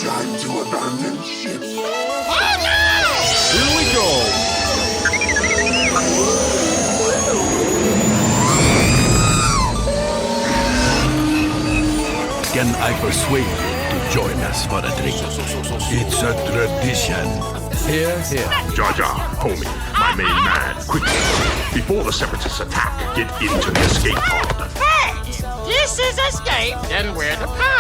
Time to abandon ship. Oh no! Here we go! Can I persuade you to join us for a drink? It's a tradition. Here, here. Jar Jar, homie, my main man, quickly. Before the Separatists attack, get into the escape pod. Hey! This is escape, then we're the pod.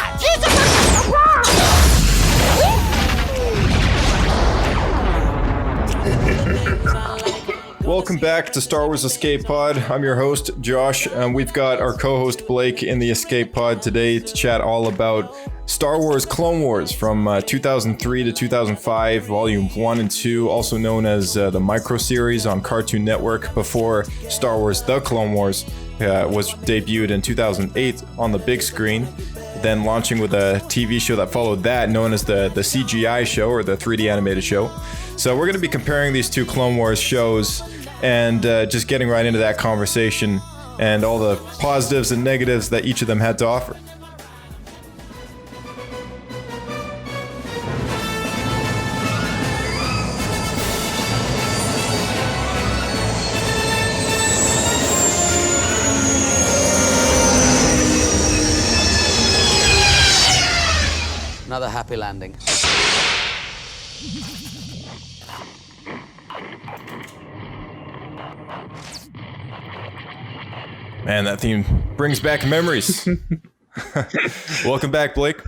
Welcome back to Star Wars Escape Pod. I'm your host, Josh, and we've got our co-host Blake in the Escape Pod today to chat all about Star Wars Clone Wars from 2003 to 2005, Volume 1 and 2, also known as the Micro Series on Cartoon Network before Star Wars The Clone Wars was debuted in 2008 on the big screen, then launching with a TV show that followed that known as the CGI show or the 3D animated show. So we're going to be comparing these two Clone Wars shows and just getting right into that conversation and all the positives and negatives that each of them had to offer. Another happy landing. Man, that theme brings back memories. Welcome back, Blake.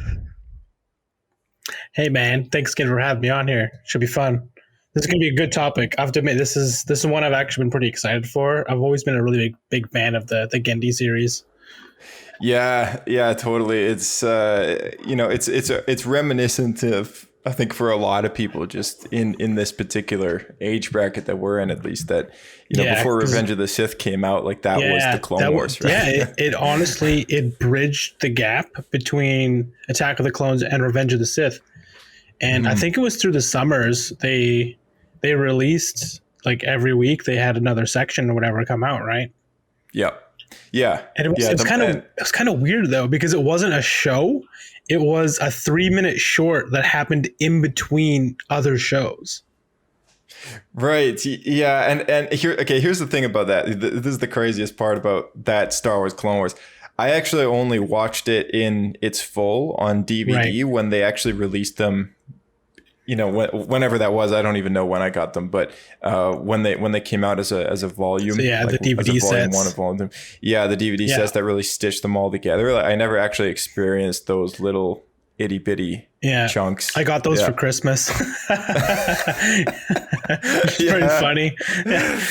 Hey, man. Thanks again for having me on here. Should be fun. This is going to be a good topic. I have to admit, this is one I've actually been pretty excited for. I've always been a really big fan of the Genndy series. Yeah, totally. It's it's reminiscent of, I think, for a lot of people just in this particular age bracket that we're in, at least, that before Revenge of the Sith came out, like that was the Clone Wars, right? Yeah, it honestly bridged the gap between Attack of the Clones and Revenge of the Sith. And I think it was through the summers they released, like, every week they had another section or whatever come out, right? Yeah. Yeah. And it was kind of weird though, because it wasn't a show. It was a 3-minute short that happened in between other shows. Right. Yeah. And here's the thing about that. This is the craziest part about that Star Wars Clone Wars. I actually only watched it in its full on DVD when they actually released them. Whenever that was, I don't even know when I got them, but when they came out as a volume, so the DVD sets. One of volume, the DVD sets that really stitched them all together. I never actually experienced those little itty bitty chunks. I got those for Christmas. It's pretty funny.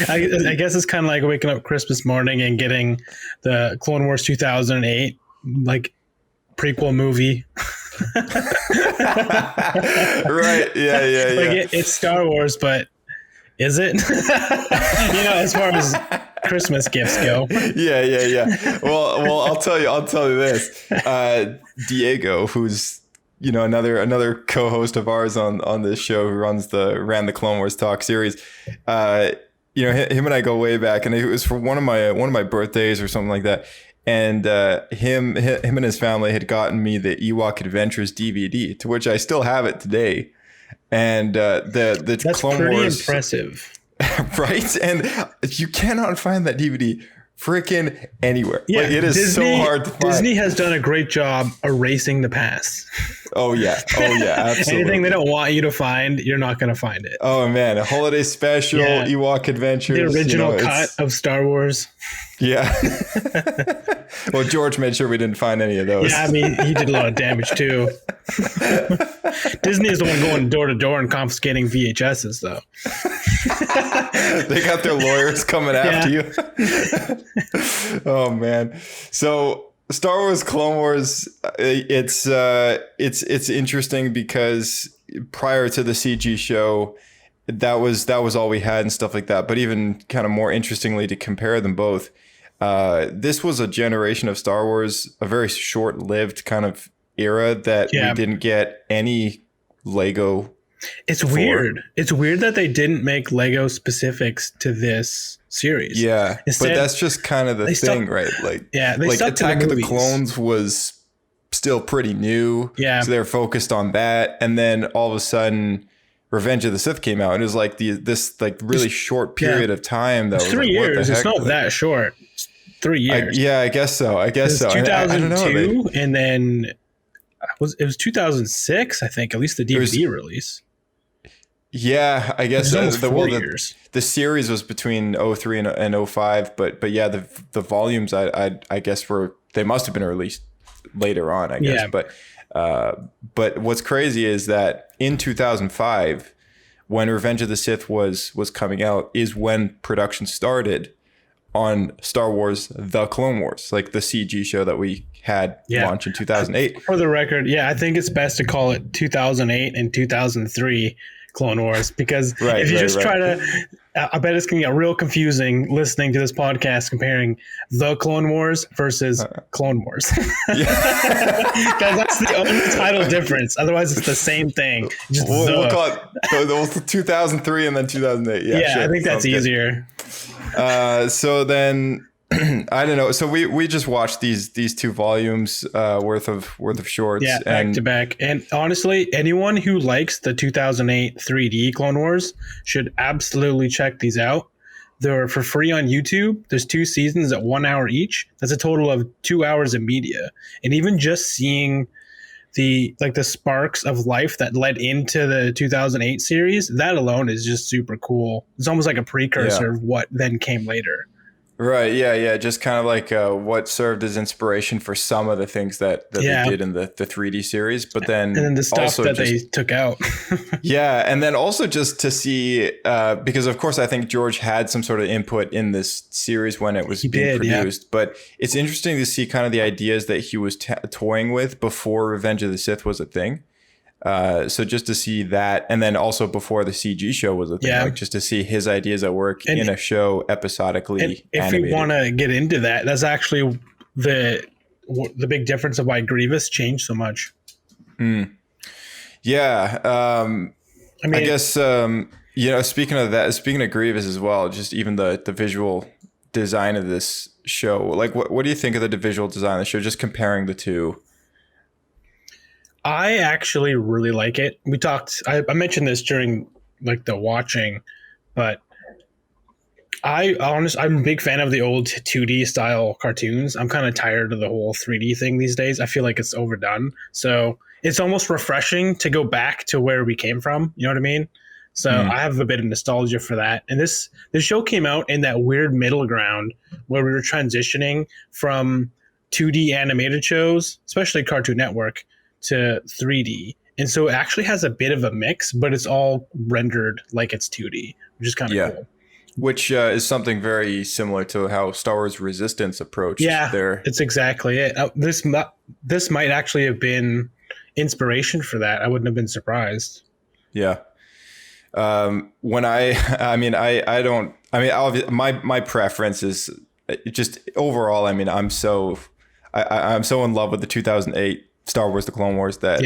I guess it's kind of like waking up Christmas morning and getting the Clone Wars 2008 like prequel movie. Right. Yeah. Like it's Star Wars, but is it? As far as Christmas gifts go. Yeah. Well, I'll tell you this. Diego, who's another co-host of ours on this show, who ran the Clone Wars Talk series. Him and I go way back, and it was for one of my birthdays or something like that. And him and his family had gotten me the Ewok Adventures DVD, to which I still have it today. And the Clone pretty Wars, impressive, right? And you cannot find that DVD freaking anywhere. Yeah, like, it is Disney, so hard to find. Disney has done a great job erasing the past. Oh yeah, absolutely. Anything they don't want you to find, you're not going to find it. Oh man, a holiday special, Ewok Adventures, the original cut of Star Wars. Yeah. Well, George made sure we didn't find any of those. Yeah, I mean, he did a lot of damage too. Disney is the one going door to door and confiscating VHSs, though. They got their lawyers coming after you. Oh man. So Star Wars Clone Wars, it's interesting because prior to the CG show, that was all we had and stuff like that. But even kind of more interestingly, to compare them both, this was a generation of Star Wars, a very short-lived kind of era that we didn't get any Lego. It's weird. It's weird that they didn't make Lego specifics to this series. Yeah, Instead, but that's just kind of the thing, right? Like, they like stuck Attack to of the the movies. Clones was still pretty new. Yeah. So they're focused on that. And then all of a sudden Revenge of the Sith came out, and it was like this like really short period of time that it's was 3 like, what the years. It's heck? not that short. It's 3 years. I guess so. I guess so. 2002, and then it was 2006, I think, at least the DVD release. Yeah, I guess almost 4 years. The series was between 03 and 05, but yeah, the volumes I guess they must have been released later on, I guess. Yeah. But what's crazy is that in 2005, when Revenge of the Sith was coming out, is when production started on Star Wars: The Clone Wars, like the CG show that we had launch in 2008. For the record, I think it's best to call it 2008 and 2003 Clone Wars, because if you try to, I bet it's going to get real confusing listening to this podcast comparing the Clone Wars versus Clone Wars. Because that's the only title difference. Otherwise, it's the same thing. Just we'll call it 2003 and then 2008. Yeah, sure. I think that's easier. So then, I don't know. So we just watched these 2 volumes worth of shorts. Yeah, back to back. And honestly, anyone who likes the 2008 3D Clone Wars should absolutely check these out. They're for free on YouTube. There's 2 seasons at 1 hour each. That's a total of 2 hours of media. And even just seeing the sparks of life that led into the 2008 series, that alone is just super cool. It's almost like a precursor of what then came later. Right. Yeah. Just kind of like what served as inspiration for some of the things that they did in the 3D series, but then the stuff that they took out. Yeah. And then also just to see, because of course I think George had some sort of input in this series when it was being produced, but it's interesting to see kind of the ideas that he was toying with before Revenge of the Sith was a thing. So just to see that, and then also before the CG show was a thing, like just to see his ideas at work in a show episodically. And if animated. you want to get into that, that's actually the big difference of why Grievous changed so much. Yeah. I mean, I guess, speaking of Grievous as well, just even the visual design of this show, like what do you think of the visual design of the show? Just comparing the two. I actually really like it. We talked, I mentioned this during like the watching, but I'm a big fan of the old 2D style cartoons. I'm kind of tired of the whole 3D thing these days. I feel like it's overdone. So it's almost refreshing to go back to where we came from. You know what I mean? So I have a bit of nostalgia for that. And this show came out in that weird middle ground where we were transitioning from 2D animated shows, especially Cartoon Network, to 3D. And so it actually has a bit of a mix, but it's all rendered like it's 2D, which is kind of cool. Which is something very similar to how Star Wars Resistance approached their... it's exactly it. This might actually have been inspiration for that. I wouldn't have been surprised. Yeah. My preference is just overall, I mean, I'm so in love with the 2008 Star Wars: The Clone Wars but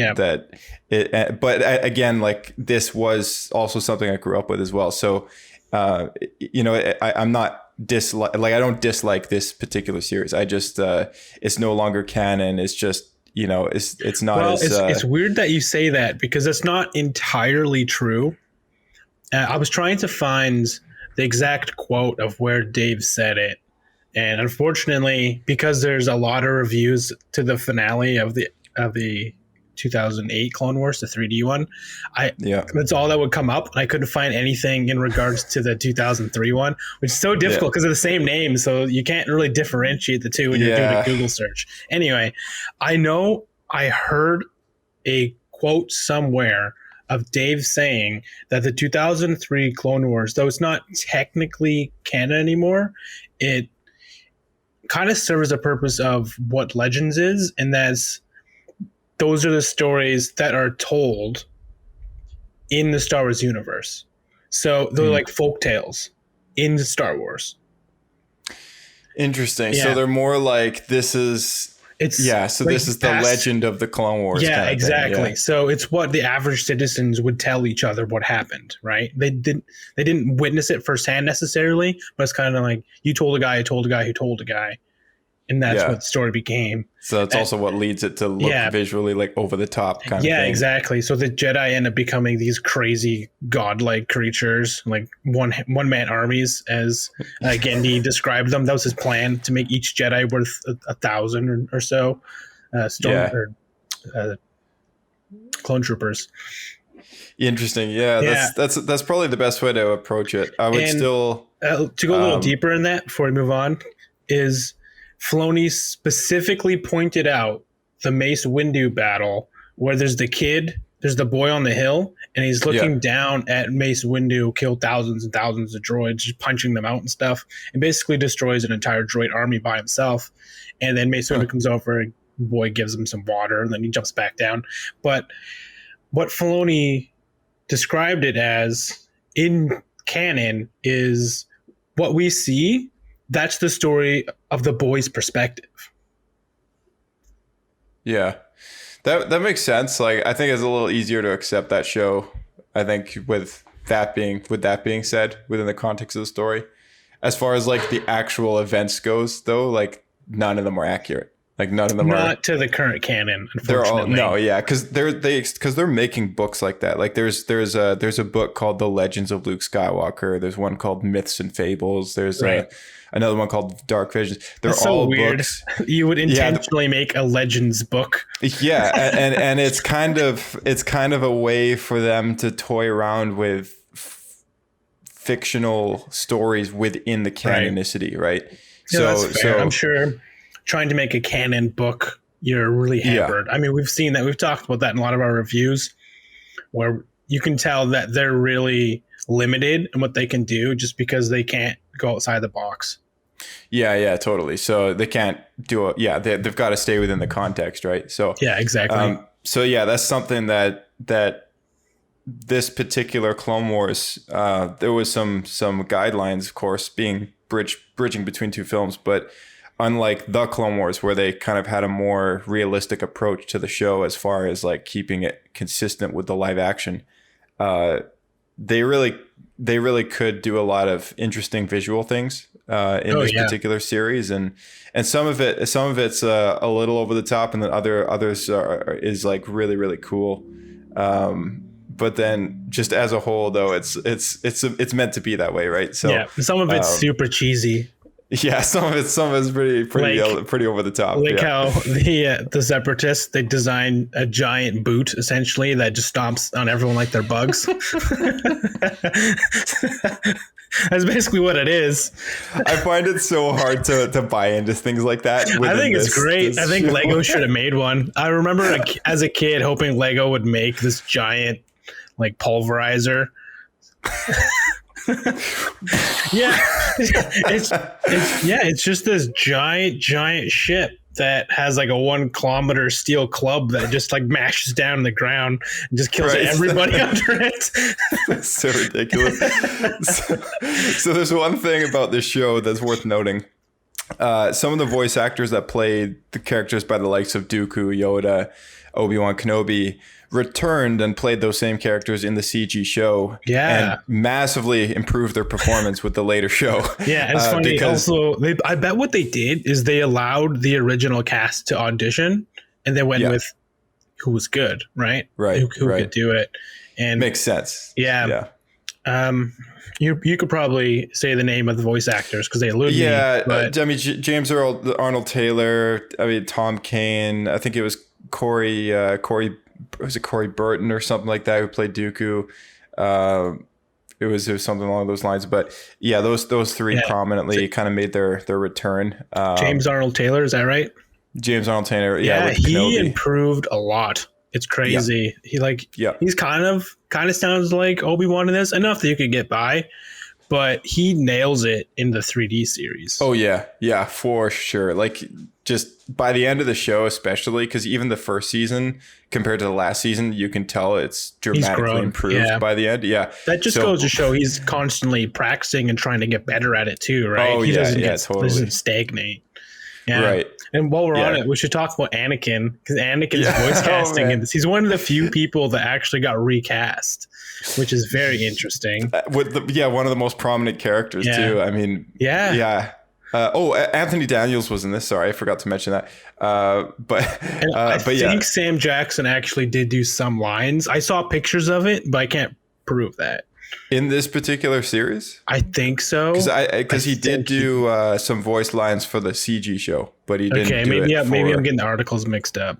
again, like this was also something I grew up with as well. So, I'm not I don't dislike this particular series. I just, it's no longer canon. It's just, it's not. Well, it's weird that you say that because it's not entirely true. I was trying to find the exact quote of where Dave said it. And unfortunately, because there's a lot of reviews to the finale of the 2008 Clone Wars, the 3D one, that's all that would come up. And I couldn't find anything in regards to the 2003 one, which is so difficult because of the same name. So you can't really differentiate the two when you're doing a Google search. Anyway, I know I heard a quote somewhere of Dave saying that the 2003 Clone Wars, though it's not technically canon anymore, it kind of serves a purpose of what Legends is, and those are the stories that are told in the Star Wars universe. So they're like folk tales in Star Wars. Interesting. Yeah. So they're more like this is the legend of the Clone Wars. Yeah, kind of exactly. Thing. Yeah. So it's what the average citizens would tell each other what happened, right? They didn't witness it firsthand necessarily, but it's kind of like you told a guy who told a guy who told a guy. and that's what the story became. So that's also what leads it to look visually like over the top kind of thing. Yeah, exactly. So the Jedi end up becoming these crazy godlike creatures, like one man armies, as Genndy described them. That was his plan, to make each Jedi worth 1,000 or so clone troopers. Interesting. Yeah, that's probably the best way to approach it. I would still to go a little deeper in that before we move on is Filoni specifically pointed out the Mace Windu battle where there's the boy on the hill, and he's looking down at Mace Windu kill thousands and thousands of droids, just punching them out and stuff, and basically destroys an entire droid army by himself. And then Mace Windu comes over, and the boy gives him some water, and then he jumps back down. But what Filoni described it as in canon is what we see. That's the story of the boy's perspective. Yeah, that makes sense. Like, I think it's a little easier to accept that show. I think with that being said, within the context of the story, as far as like the actual events goes, though, like none of them are accurate. Like none of them not to the current canon. Unfortunately, they're all because they're making books like that. Like there's a book called The Legends of Luke Skywalker. There's one called Myths and Fables. There's another one called Dark Visions. They're That's all so weird. Books. You would intentionally make a Legends book. Yeah, and it's kind of a way for them to toy around with fictional stories within the canonicity, right? Yeah, that's fair. I'm sure trying to make a canon book, you're really hampered. I mean, we've seen that. We've talked about that in a lot of our reviews, where you can tell that they're really limited in what they can do just because they can't go outside the box. Yeah, totally. So they can't do it. Yeah, they've got to stay within the context, right? So yeah, exactly. So yeah, that's something that this particular Clone Wars, there was some guidelines, of course, being bridging between two films, but unlike the Clone Wars, where they kind of had a more realistic approach to the show as far as like keeping it consistent with the live action, they really could do a lot of interesting visual things in this particular series, and some of it's a little over the top, and then others is like really, really cool. But then just as a whole, though, it's meant to be that way, right? So yeah, some of it's super cheesy. Yeah, some of it's pretty over the top. Like how the Separatists, they design a giant boot essentially that just stomps on everyone like they're bugs. That's basically what it is. I find it so hard to buy into things like that. I think it's great. I think Lego should have made one. I remember as a kid hoping Lego would make this giant like pulverizer. It's just this giant ship that has like a 1 kilometer steel club that just like mashes down the ground and just kills everybody under it. That's so ridiculous. So there's one thing about this show that's worth noting. Some of the voice actors that played the characters by the likes of Dooku, Yoda, Obi-Wan Kenobi returned and played those same characters in the CG show, and massively improved their performance with the later show. Yeah, it's funny. Because also, I bet what they did is they allowed the original cast to audition, and they went with who was good, right? Right. Who could do it? And makes sense. Yeah. You could probably say the name of the voice actors because they elude me. I mean, James Arnold Taylor. I mean, Tom Kane. I think it was Corey. Was it Corey Burton or something like that who played Dooku? It was something along those lines. But yeah, those three prominently kind of made their return. James Arnold Taylor, is that right? James Arnold Taylor. Yeah, he improved a lot. It's crazy. He's kind of sounds like Obi-Wan in this, enough that you could get by, but he nails it in the 3D series. Oh yeah, for sure. Like just by the end of the show, especially because even the first season compared to the last season, you can tell it's dramatically improved by the end. Yeah, that just goes to show he's constantly practicing and trying to get better at it too, right? Oh, he totally. Doesn't stagnate. Yeah. Right. And while we're on it, we should talk about Anakin, because Anakin's voice casting in this. He's one of the few people that actually got recast, which is very interesting. With one of the most prominent characters too. I mean, Anthony Daniels was in this. Sorry, I forgot to mention that. I think Sam Jackson actually did do some lines. I saw pictures of it, but I can't prove that. In this particular series? I think so. Because he did do some voice lines for the CG show, but he didn't do maybe, it maybe I'm getting the articles mixed up.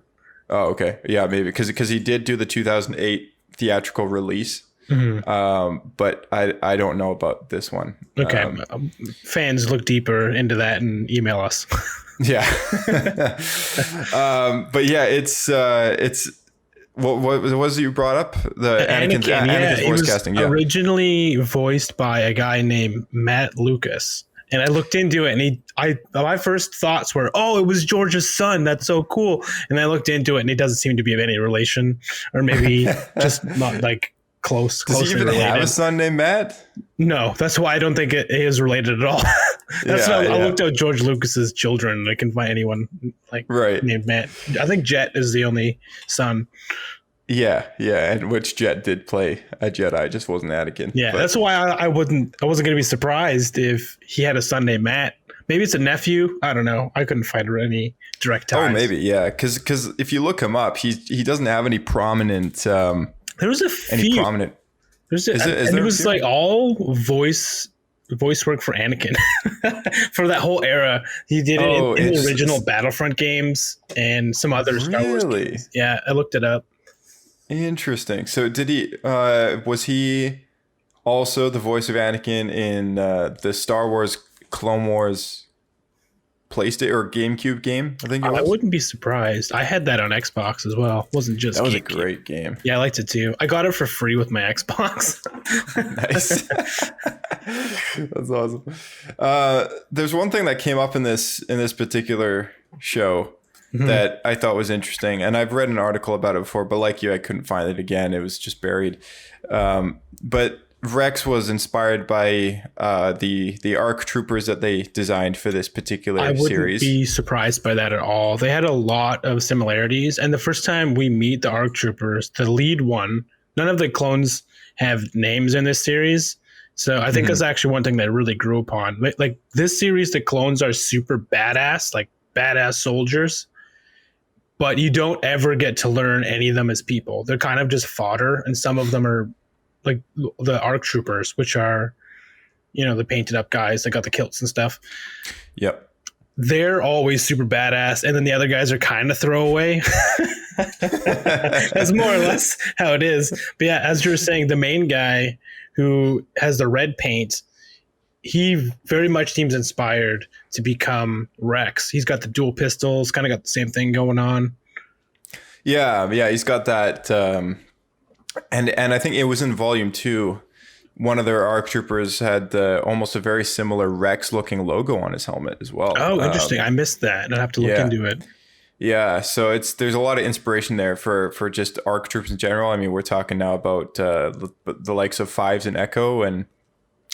Oh, okay. Yeah, maybe. Because he did do the 2008 theatrical release. Mm-hmm. But I don't know about this one. Okay. Fans look deeper into that and email us. Yeah. But yeah, it's what was it you brought up? The Anakin's voice casting. Yeah. Originally voiced by a guy named Matt Lucas. And I looked into it, and my first thoughts were, "Oh, it was George's son. That's so cool." And I looked into it, and he doesn't seem to be of any relation, or maybe just not like close. Does he even have a son named Matt? No, that's why I don't think it is related at all. I looked at George Lucas's children, and I couldn't find anyone named Matt. I think Jet is the only son. Yeah, and which Jet did play a Jedi, just wasn't Anakin. Yeah, that's why I wasn't going to be surprised if he had a son named Matt. Maybe it's a nephew. I don't know. I couldn't find any direct ties. Oh, maybe, yeah. Because if you look him up, he doesn't have any prominent. There was a few. Any prominent. It was like all voice work for Anakin for that whole era. He did it in the original Battlefront games and some other Star Wars games. Yeah, I looked it up. Interesting. So did he was he also the voice of Anakin in the Star Wars Clone Wars PlayStation or GameCube game? I think it was. I wouldn't be surprised. I had that on Xbox as well. It wasn't just That was GameCube. A great game. Yeah, I liked it too. I got it for free with my Xbox. Nice. That's awesome. There's one thing that came up in this particular show that I thought was interesting. And I've read an article about it before, but like you, I couldn't find it again. It was just buried. But Rex was inspired by the ARC troopers that they designed for this particular series. I wouldn't be surprised by that at all. They had a lot of similarities. And the first time we meet the ARC troopers, the lead one, none of the clones have names in this series. So I think that's actually one thing that I really grew upon. Like this series, the clones are super badass, like badass soldiers. But you don't ever get to learn any of them as people. They're kind of just fodder. And some of them are like the ARC troopers, which are, the painted up guys that got the kilts and stuff. Yep. They're always super badass. And then the other guys are kind of throwaway. That's more or less how it is. But yeah, as you were saying, the main guy who has the red paint, he very much seems inspired to become Rex. He's got the dual pistols, kind of got the same thing going on. Yeah, he's got that. And I think it was in Volume 2. One of their ARC troopers had almost a very similar Rex-looking logo on his helmet as well. Oh, interesting. I missed that. I'd have to look into it. Yeah, so there's a lot of inspiration there for just ARC troops in general. I mean, we're talking now about the likes of Fives and Echo and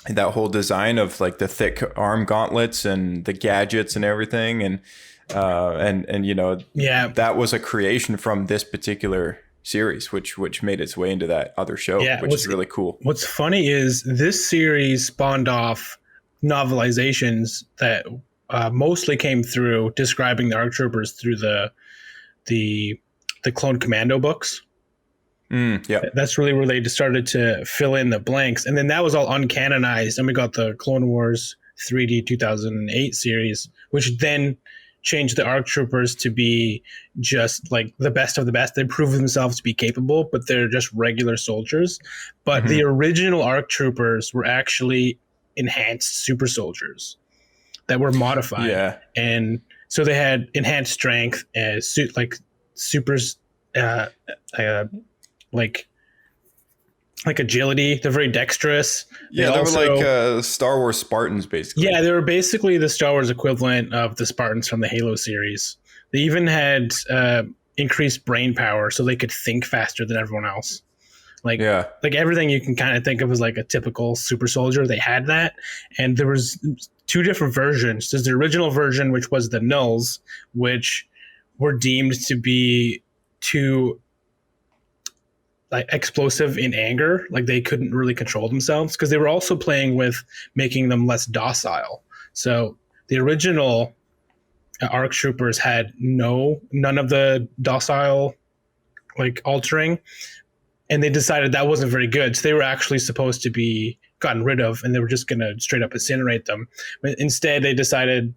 that whole design of like the thick arm gauntlets and the gadgets and everything. And that was a creation from this particular series, which made its way into that other show, which is really cool. What's funny is this series spawned off novelizations that mostly came through describing the ARC troopers through the Clone Commando books. That's really where they started to fill in the blanks. And then that was all uncanonized. And we got the Clone Wars 3D 2008 series, which then changed the ARC troopers to be just like the best of the best. They prove themselves to be capable, but they're just regular soldiers. But the original ARC troopers were actually enhanced super soldiers that were modified. Yeah. And so they had enhanced strength, supers, like agility. They're very dexterous. They were like Star Wars Spartans, basically. Yeah, they were basically the Star Wars equivalent of the Spartans from the Halo series. They even had increased brain power, so they could think faster than everyone else. Like everything you can kind of think of as like a typical super soldier, they had that. And there was two different versions. There's the original version, which was the nulls, which were deemed to be too like explosive in anger. Like they couldn't really control themselves because they were also playing with making them less docile. So the original ARC troopers had none of the docile like altering, and they decided that wasn't very good. So they were actually supposed to be gotten rid of, and they were just going to straight up incinerate them. But instead, they decided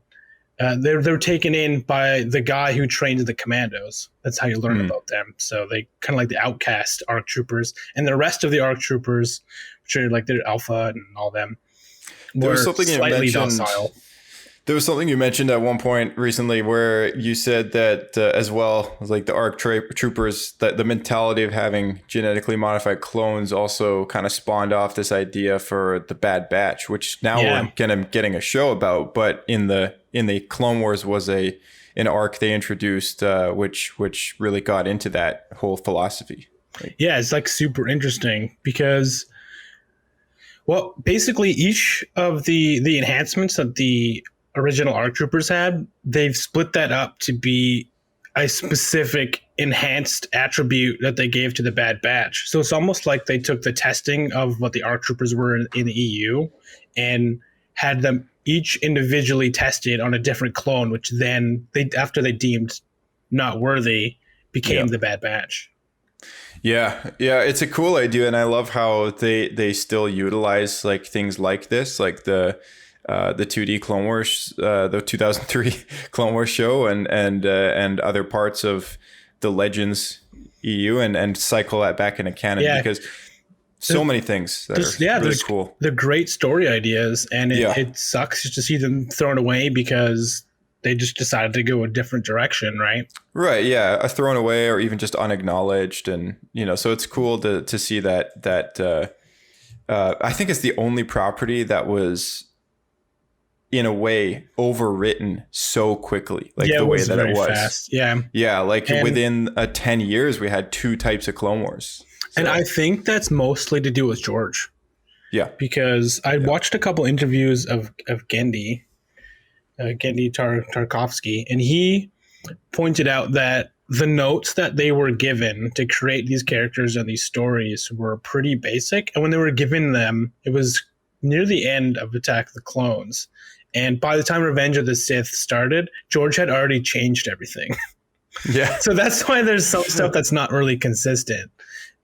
they were taken in by the guy who trained the commandos. That's how you learn about them. So they kind of like the outcast ARC troopers, and the rest of the ARC troopers, which are like their alpha and all them, were slightly docile. There was something you mentioned at one point recently where you said that as well, like the ARC troopers, that the mentality of having genetically modified clones also kind of spawned off this idea for the Bad Batch, which now we're getting a show about. But in the Clone Wars was an ARC they introduced, which really got into that whole philosophy. Yeah, it's like super interesting because, well, basically each of the enhancements that the original ARC troopers had, they've split that up to be a specific enhanced attribute that they gave to the Bad Batch. So it's almost like they took the testing of what the ARC troopers were in the EU and had them each individually tested on a different clone, which then after they deemed not worthy, became the Bad Batch. Yeah, it's a cool idea, and I love how they still utilize like things like this, like the 2D Clone Wars, the 2003 Clone Wars show, and other parts of the Legends EU, and cycle that back into canon because so many things that are really cool. They're great story ideas, and it sucks to see them thrown away because they just decided to go a different direction, right? Right, yeah, thrown away or even just unacknowledged, and so it's cool to see that. I think it's the only property that was, in a way, overwritten so quickly, like the way that it was fast. Within 10 years we had 2 types of Clone Wars, and I think that's mostly to do with George, because I watched a couple interviews of Genndy Tartakovsky, and he pointed out that the notes that they were given to create these characters and these stories were pretty basic, and when they were given them, it was near the end of Attack of the Clones. And by the time Revenge of the Sith started, George had already changed everything. Yeah. So that's why there's some stuff that's not really consistent.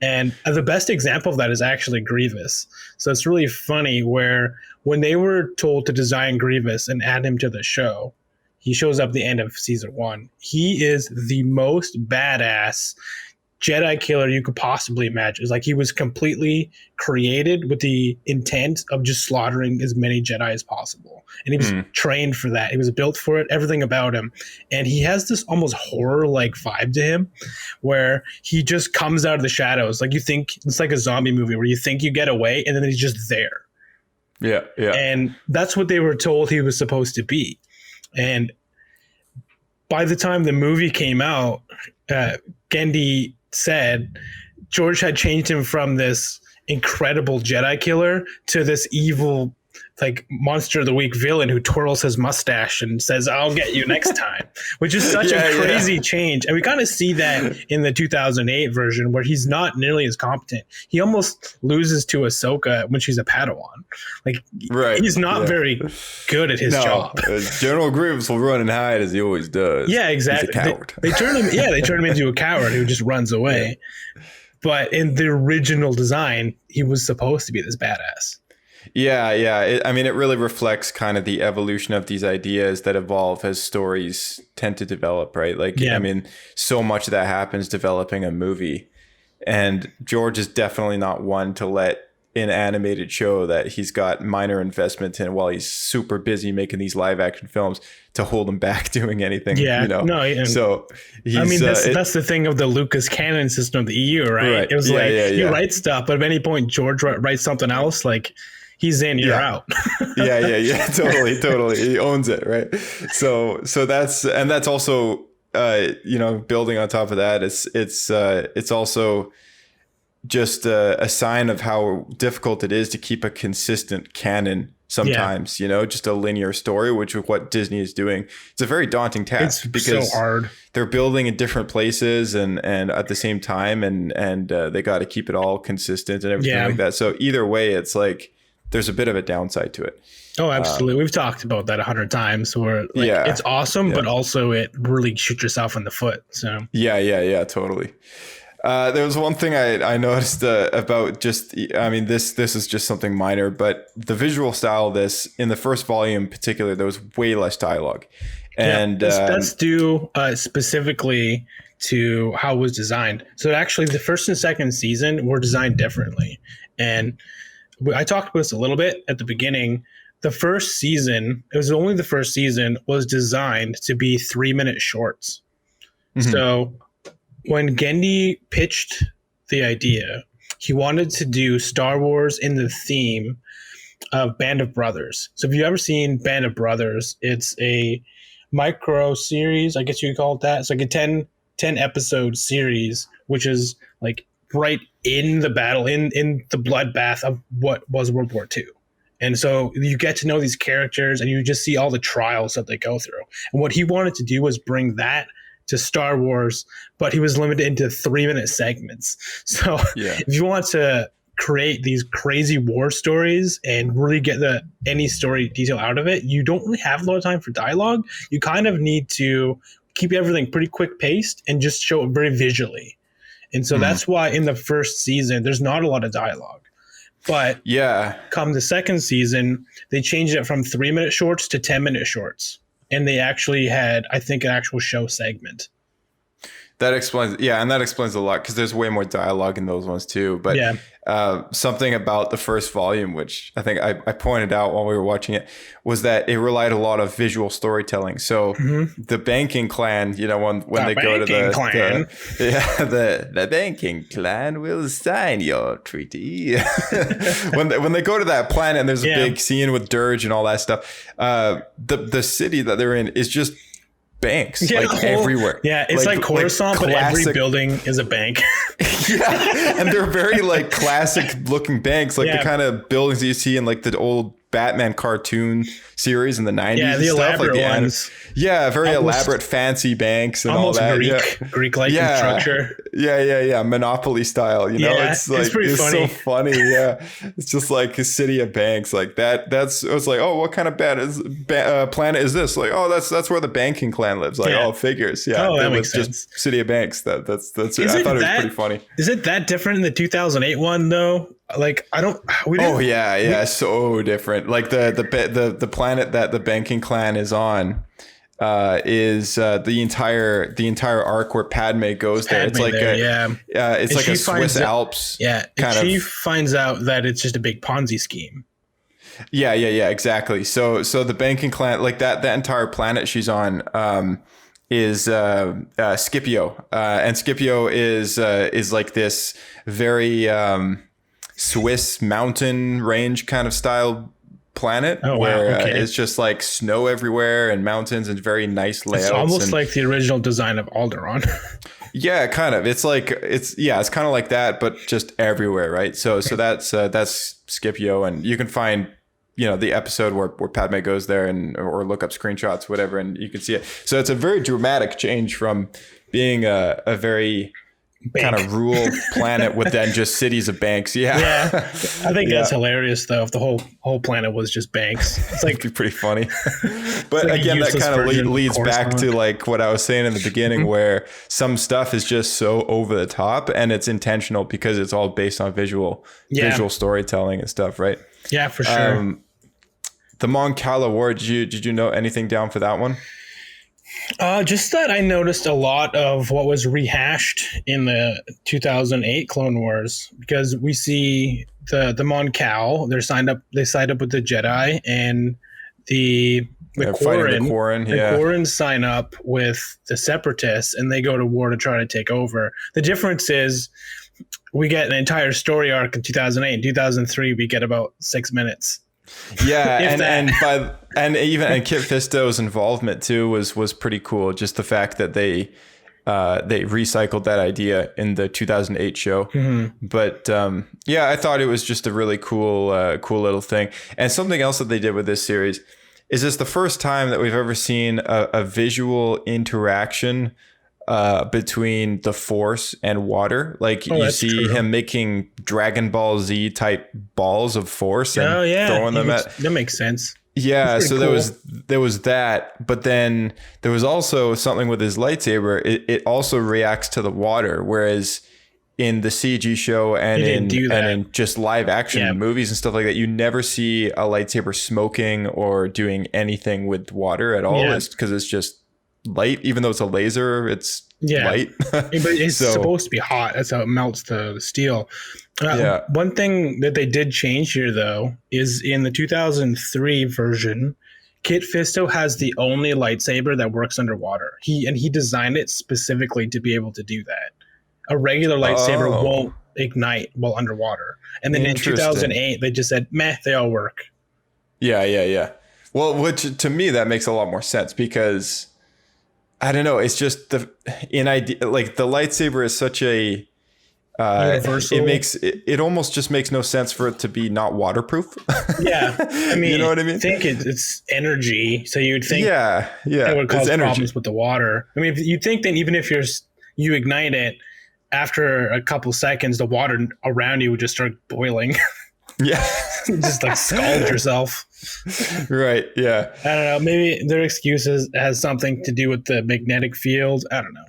And the best example of that is actually Grievous. So it's really funny where when they were told to design Grievous and add him to the show, he shows up at the end of season 1. He is the most badass Jedi killer you could possibly imagine. It's like he was completely created with the intent of just slaughtering as many Jedi as possible. And he was trained for that. He was built for it, everything about him. And he has this almost horror-like vibe to him where he just comes out of the shadows. Like you think it's like a zombie movie where you think you get away and then he's just there. Yeah. And that's what they were told he was supposed to be. And by the time the movie came out, Genndy said George had changed him from this incredible Jedi killer to this evil, like, monster of the week villain who twirls his mustache and says, "I'll get you next time," which is such a crazy change. And we kind of see that in the 2008 version where he's not nearly as competent. He almost loses to Ahsoka when she's a Padawan. Like, he's not very good at his job. General Grievous will run and hide as he always does. Yeah, exactly. He's a coward. They turn him into a coward who just runs away. Yeah. But in the original design, he was supposed to be this badass. Yeah. It really reflects kind of the evolution of these ideas that evolve as stories tend to develop, right? So much of that happens developing a movie. And George is definitely not one to let an animated show that he's got minor investment in while he's super busy making these live action films to hold him back doing anything. So that's the thing of the Lucas canon system of the EU, right? It was you write stuff, but at any point George writes something else, like he's in, you're out. Totally. He owns it, right? So that's also building on top of that, it's also just a sign of how difficult it is to keep a consistent canon sometimes, just a linear story, which is what Disney is doing. It's a very daunting task because so hard. They're building in different places and at the same time, and they got to keep it all consistent and everything like that. So either way, it's like there's a bit of a downside to it. Oh, absolutely. We've talked about that 100 times where it's awesome, but also it really shoots yourself in the foot. So yeah, totally. There was one thing I noticed about just, I mean, this is just something minor, but the visual style of this in the first volume in particular, there was way less dialogue. And that's due specifically to how it was designed. So actually the first and second season were designed differently. And I talked about this a little bit at the beginning. The first season, it was only the first season, was designed to be 3-minute shorts. Mm-hmm. So when Genndy pitched the idea, he wanted to do Star Wars in the theme of Band of Brothers. So if you've ever seen Band of Brothers, it's a micro series, I guess you could call it that. It's like a 10 episode series, which is like right in the battle, in the bloodbath of what was World War II. And so you get to know these characters and you just see all the trials that they go through. And what he wanted to do was bring that to Star Wars, but he was limited into 3-minute segments. So if you want to create these crazy war stories and really get any story detail out of it, you don't really have a lot of time for dialogue. You kind of need to keep everything pretty quick paced and just show it very visually. And so that's why in the first season, there's not a lot of dialogue. But come the second season, they changed it from 3-minute shorts to 10-minute shorts. And they actually had, I think, an actual show segment. That explains, and that explains a lot because there's way more dialogue in those ones too. But something about the first volume, which I think I pointed out while we were watching it, was that it relied a lot of visual storytelling. So the banking clan, when they go to the banking clan will sign your treaty. when they go to that planet and there's a big scene with dirge and all that stuff, the city that they're in is just banks everywhere. It's like Coruscant, but every building is a bank. And they're very like classic looking banks, like the kind of buildings that you see in like the old Batman cartoon series in the 90s. Yeah, the elaborate ones. Very elaborate, fancy banks and all that. Greek-like structure. Yeah. Monopoly style. It's like it's so funny. Yeah, it's just like a city of banks like that. It's like, oh, what kind of planet is this? Like, oh, that's where the banking clan lives. Like, oh, figures. Yeah, that makes sense. Just city of banks. That's it. I thought it was pretty funny. Is it that different in the 2008 one though? Like so different. Like the planet that the banking clan is on is the entire arc where Padme goes there. It's like it's like a Swiss Alps. She finds out that it's just a big Ponzi scheme. Yeah, exactly. So the banking clan, like that entire planet she's on, is Scipio, and Scipio is like this very Swiss mountain range kind of style planet where it's just like snow everywhere and mountains and very nice layouts. It's almost like the original design of Alderaan. Yeah, kind of. It's like it's kind of like that, but just everywhere, right? So that's Scipio, and you can find the episode where Padme goes there or look up screenshots, whatever, and you can see it. So it's a very dramatic change from being a very kind of rural planet with then just cities of banks. I think that's hilarious though, if the whole planet was just banks. It's like it'd be pretty funny. But like again, that kind of leads back to like what I was saying in the beginning, where some stuff is just so over the top and it's intentional because it's all based on visual storytelling and stuff, right? Yeah, for sure. The Mon Cala War, did you know anything down for that one? Just that I noticed a lot of what was rehashed in the 2008 Clone Wars, because we see the Mon Cal, they signed up with the Jedi, and the Quarren sign up with the Separatists, and they go to war to try to take over. The difference is we get an entire story arc in 2008. In 2003, we get about 6 minutes. Yeah, and Kit Fisto's involvement too was pretty cool. Just the fact that they recycled that idea in the 2008 show. But I thought it was just a really cool little thing. And something else that they did with this series is this the first time that we've ever seen a visual interaction between the Force and water. Like you that's see true. him making Dragon Ball Z type balls of Force and throwing them at. That makes sense. Yeah, That's so pretty there was that, but then there was also something with his lightsaber. It also reacts to the water, whereas in the CG show and in just live action movies and stuff like that, you never see a lightsaber smoking or doing anything with water at all. It's because it's just light, even though it's a laser, it's light. But it's supposed to be hot. That's how it melts the steel. One thing that they did change here, though, is in the 2003 version, Kit Fisto has the only lightsaber that works underwater. He designed it specifically to be able to do that. A regular lightsaber won't ignite while underwater. And then in 2008, they just said, meh, they all work. Yeah. Well, which to me, that makes a lot more sense because I don't know. It's just the lightsaber is such a universal. It almost just makes no sense for it to be not waterproof. Yeah, I mean, you know what I mean? Think it's energy, so you'd think it would cause problems with the water. I mean, you'd think that even if you ignite it, after a couple seconds, the water around you would just start boiling. Yeah, just like scald yourself. Right. Yeah. I don't know. Maybe their excuses has something to do with the magnetic field. I don't know.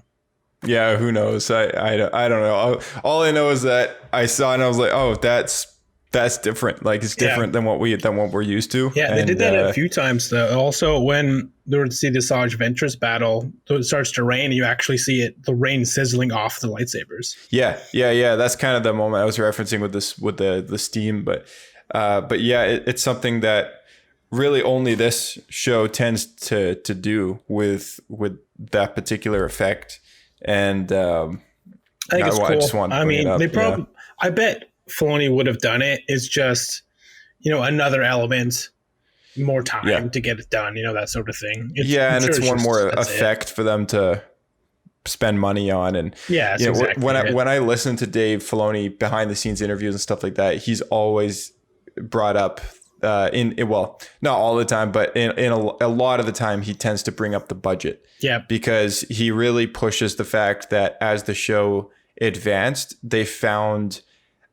Yeah. Who knows? I don't know. All I know is that I saw and I was like, oh, that's different. Like it's different than what we're used to. Yeah, they did that a few times though. Also, when they would see the Asajj Ventress battle, so it starts to rain, you actually see the rain sizzling off the lightsabers. Yeah. That's kind of the moment I was referencing with the steam, but yeah, it's something that really only this show tends to do with that particular effect. And I think it's cool. I just want to bring it up. They probably. I bet Filoni would have done it. It's just, another element, more time to get it done, that sort of thing. It's one more effect for them to spend money on. And exactly when I listen to Dave Filoni behind the scenes interviews and stuff like that, he's always brought up not all the time, but in a lot of the time, he tends to bring up the budget. Yeah, because he really pushes the fact that as the show advanced, they found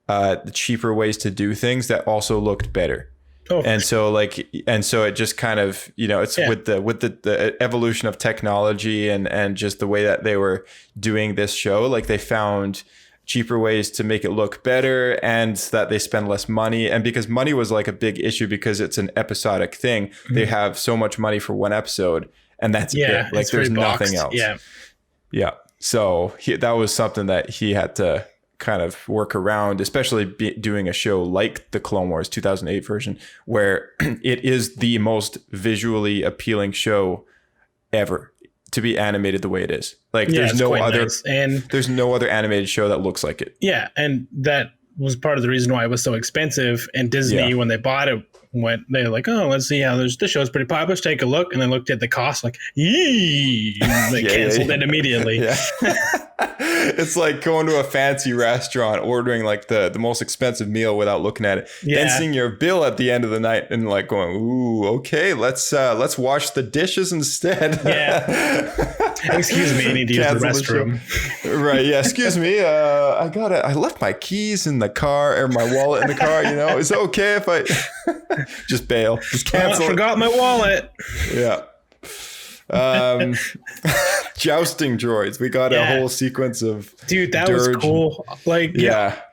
the cheaper ways to do things that also looked better. So it just kind of, it's with the evolution of technology and just the way that they were doing this show, like they found cheaper ways to make it look better and that they spend less money. And because money was like a big issue because it's an episodic thing, they have so much money for one episode and that's it. Like there's nothing else. Yeah. So that was something that he had to kind of work around, especially doing a show like the Clone Wars 2008 version, where it is the most visually appealing show ever to be animated the way it is. Like there's no other animated show that looks like it. Yeah, and that was part of the reason why it was so expensive. And Disney, when they bought it, they were like, oh, let's see how this show's pretty popular. Let's take a look. And then looked at the cost, like, yee! And they canceled it immediately. Yeah. It's like going to a fancy restaurant, ordering like the most expensive meal without looking at it, then seeing your bill at the end of the night and like going, ooh, okay, let's wash the dishes instead. Yeah. Excuse me, I need to use the restroom. Right. Yeah. Excuse me. I left my keys in the car or my wallet in the car. Is it okay if I just bail? Just cancel. I forgot my wallet. Yeah. Jousting droids. We got a whole sequence of that was cool. Like,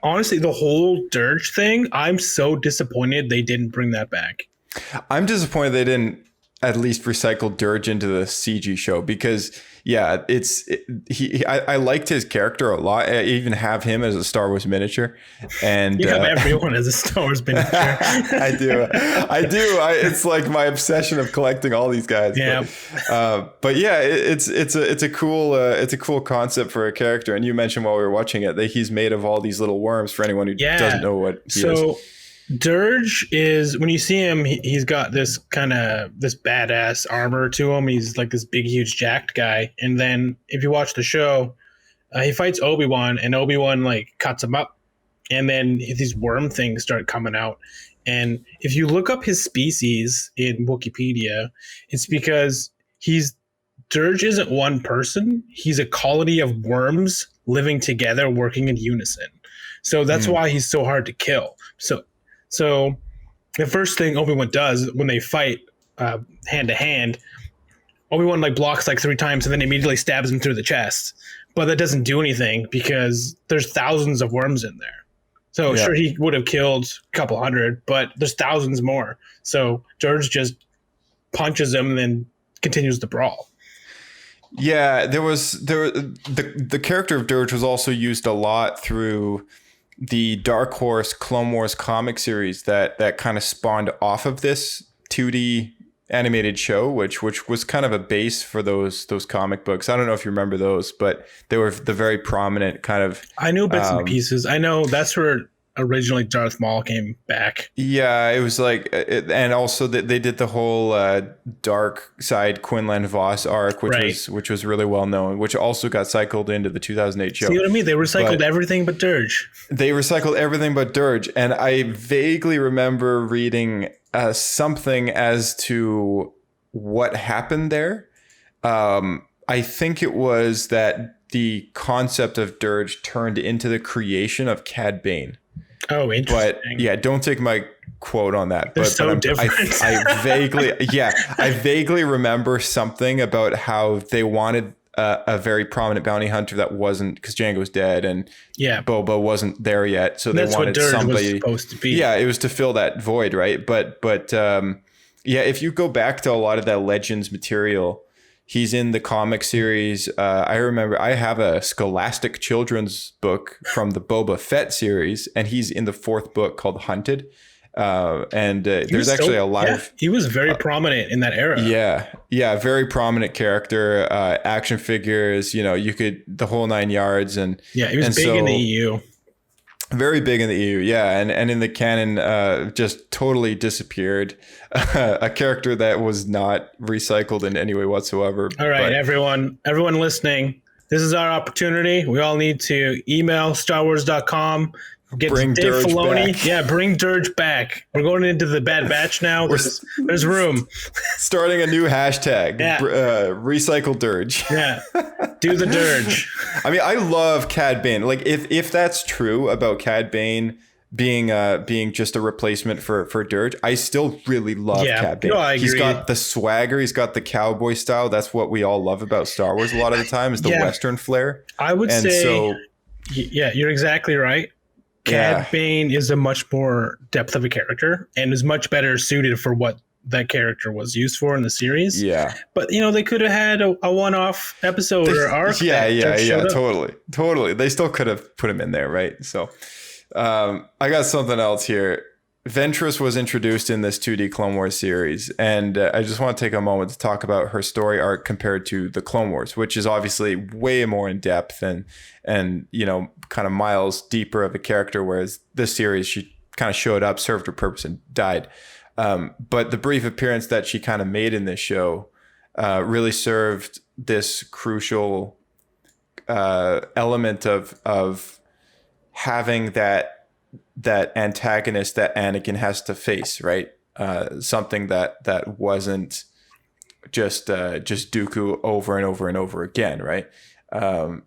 honestly, the whole dirge thing, I'm so disappointed they didn't bring that back. I'm disappointed they didn't at least recycle Dirge into the CG show because I liked his character a lot. I even have him as a Star Wars miniature, and you have everyone as a Star Wars miniature. I do. It's like my obsession of collecting all these guys. Yeah. But yeah, it's a cool concept for a character. And you mentioned while we were watching it that he's made of all these little worms. For anyone who doesn't know what he is. Dirge is, when you see him, he's got this badass armor to him. He's like this big, huge, jacked guy. And then if you watch the show, he fights Obi-Wan, and Obi-Wan like cuts him up. And then these worm things start coming out. And if you look up his species in Wikipedia, it's because he's Dirge isn't one person. He's a colony of worms living together, working in unison. So that's why he's so hard to kill. So the first thing Obi-Wan does when they fight hand to hand, Obi-Wan like blocks like 3 times and then immediately stabs him through the chest. But that doesn't do anything because there's thousands of worms in there. So sure, he would have killed a couple hundred, but there's thousands more. So Dirge just punches him and then continues the brawl. Yeah, the character of Dirge was also used a lot through the Dark Horse Clone Wars comic series that kind of spawned off of this 2D animated show, which was kind of a base for those comic books. I don't know if you remember those, but they were the very prominent kind of. I know bits and pieces. I know that's where originally Darth Maul came back. Yeah, it was like, and also they did the whole Dark Side Quinlan Voss arc, which was really well known, which also got cycled into the 2008 show. See what I mean? They recycled everything but Dirge. They recycled everything but Dirge, and I vaguely remember reading something as to what happened there. I think it was that the concept of Dirge turned into the creation of Cad Bane. Oh, interesting. But yeah, don't take my quote on that. They're so different. I vaguely remember something about how they wanted a very prominent bounty hunter that wasn't, because Django's dead and Boba wasn't there yet, so they wanted somebody was supposed to be. Yeah, it was to fill that void, right? But if you go back to a lot of that Legends material. He's in the comic series. I remember I have a Scholastic children's book from the Boba Fett series, and he's in the 4th book called Hunted. There's actually a lot of. He was very prominent in that era. Yeah, very prominent character. Action figures, you could the whole 9 yards, and he was big in the EU. Very big in the EU, yeah, and in the canon, just totally disappeared. A character that was not recycled in any way whatsoever. All right, everyone listening, this is our opportunity. We all need to email StarWars.com. Bring Dave Dirge Filoni. back. Yeah, bring Dirge back. We're going into the Bad Batch now. There's room. Starting a new hashtag. Yeah. Recycle Dirge. Yeah. Do the Dirge. I mean, I love Cad Bane. Like, if that's true about Cad Bane being just a replacement for Dirge, I still really love Cad Bane. No, I agree. He's got the swagger. He's got the cowboy style. That's what we all love about Star Wars a lot of the time, is the Western flair. I would say, you're exactly right. Cad Bane is a much more depth of a character and is much better suited for what that character was used for in the series. Yeah. But, they could have had a one-off episode or arc. Totally. They still could have put him in there, right? So I got something else here. Ventress was introduced in this 2D Clone Wars series, and I just want to take a moment to talk about her story arc compared to the Clone Wars, which is obviously way more in depth and kind of miles deeper of a character, whereas this series, she kind of showed up, served her purpose, and died. But the brief appearance that she kind of made in this show really served this crucial element of having that antagonist that Anakin has to face, right? Something that wasn't just Dooku over and over and over again, right? I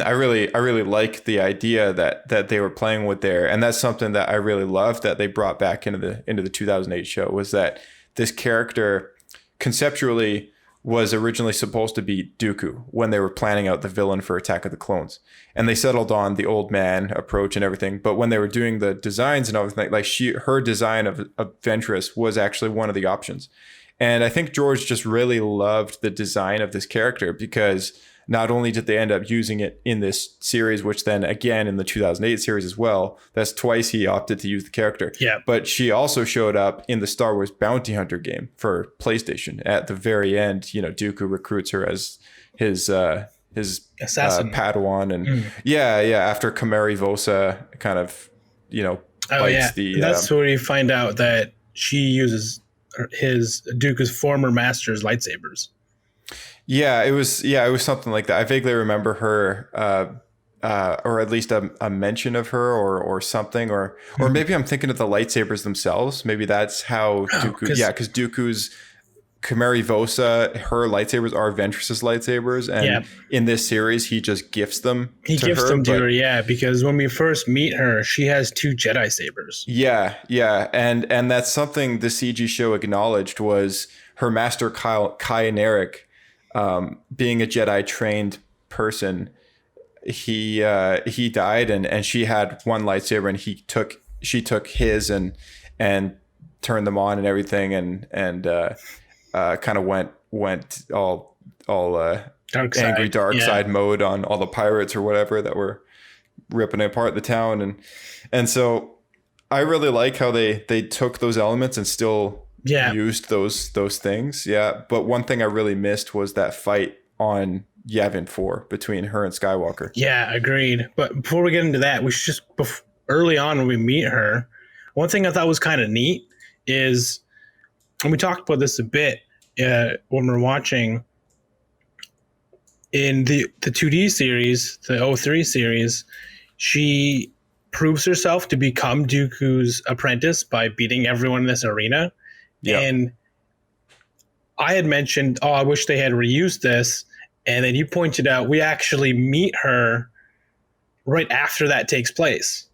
really like the idea that they were playing with there, and that's something that I really loved that they brought back into the 2008 show, was that this character conceptually was originally supposed to be Dooku when they were planning out the villain for Attack of the Clones, and they settled on the old man approach and everything. But when they were doing the designs and everything, like her design of Ventress was actually one of the options. And I think George just really loved the design of this character, because not only did they end up using it in this series, which then again in the 2008 series as well, that's twice he opted to use the character. Yeah. But she also showed up in the Star Wars Bounty Hunter game for PlayStation. At the very end, Dooku recruits her as his assassin Padawan, and after Kamari Vosa kind of bites the. That's where you find out that she uses his Dooku's former master's lightsabers. Yeah, it was something like that. I vaguely remember her, or at least a mention of her, or something, or maybe I'm thinking of the lightsabers themselves. Maybe that's how Dooku. Because Dooku's Khmer Vosa, her lightsabers are Ventress's lightsabers, and in this series, he just gifts them. He gifts them to her, because when we first meet her, she has 2 Jedi sabers. Yeah, and that's something the CG show acknowledged was her master Kyle being a Jedi trained person. He died, and she had one lightsaber, and she took his and turned them on and everything, and kind of went all angry dark side mode on all the pirates or whatever that were ripping apart the town, and so I really like how they took those elements and still used those things. But one thing I really missed was that fight on Yavin 4 between her and Skywalker. Yeah, agreed. But before we get into that, we should just early on when we meet her, one thing I thought was kind of neat is, and we talked about this a bit when we're watching in the 2D series, the 03 series, she proves herself to become Dooku's apprentice by beating everyone in this arena. Yep. And I had mentioned, I wish they had reused this. And then you pointed out we actually meet her right after that takes place.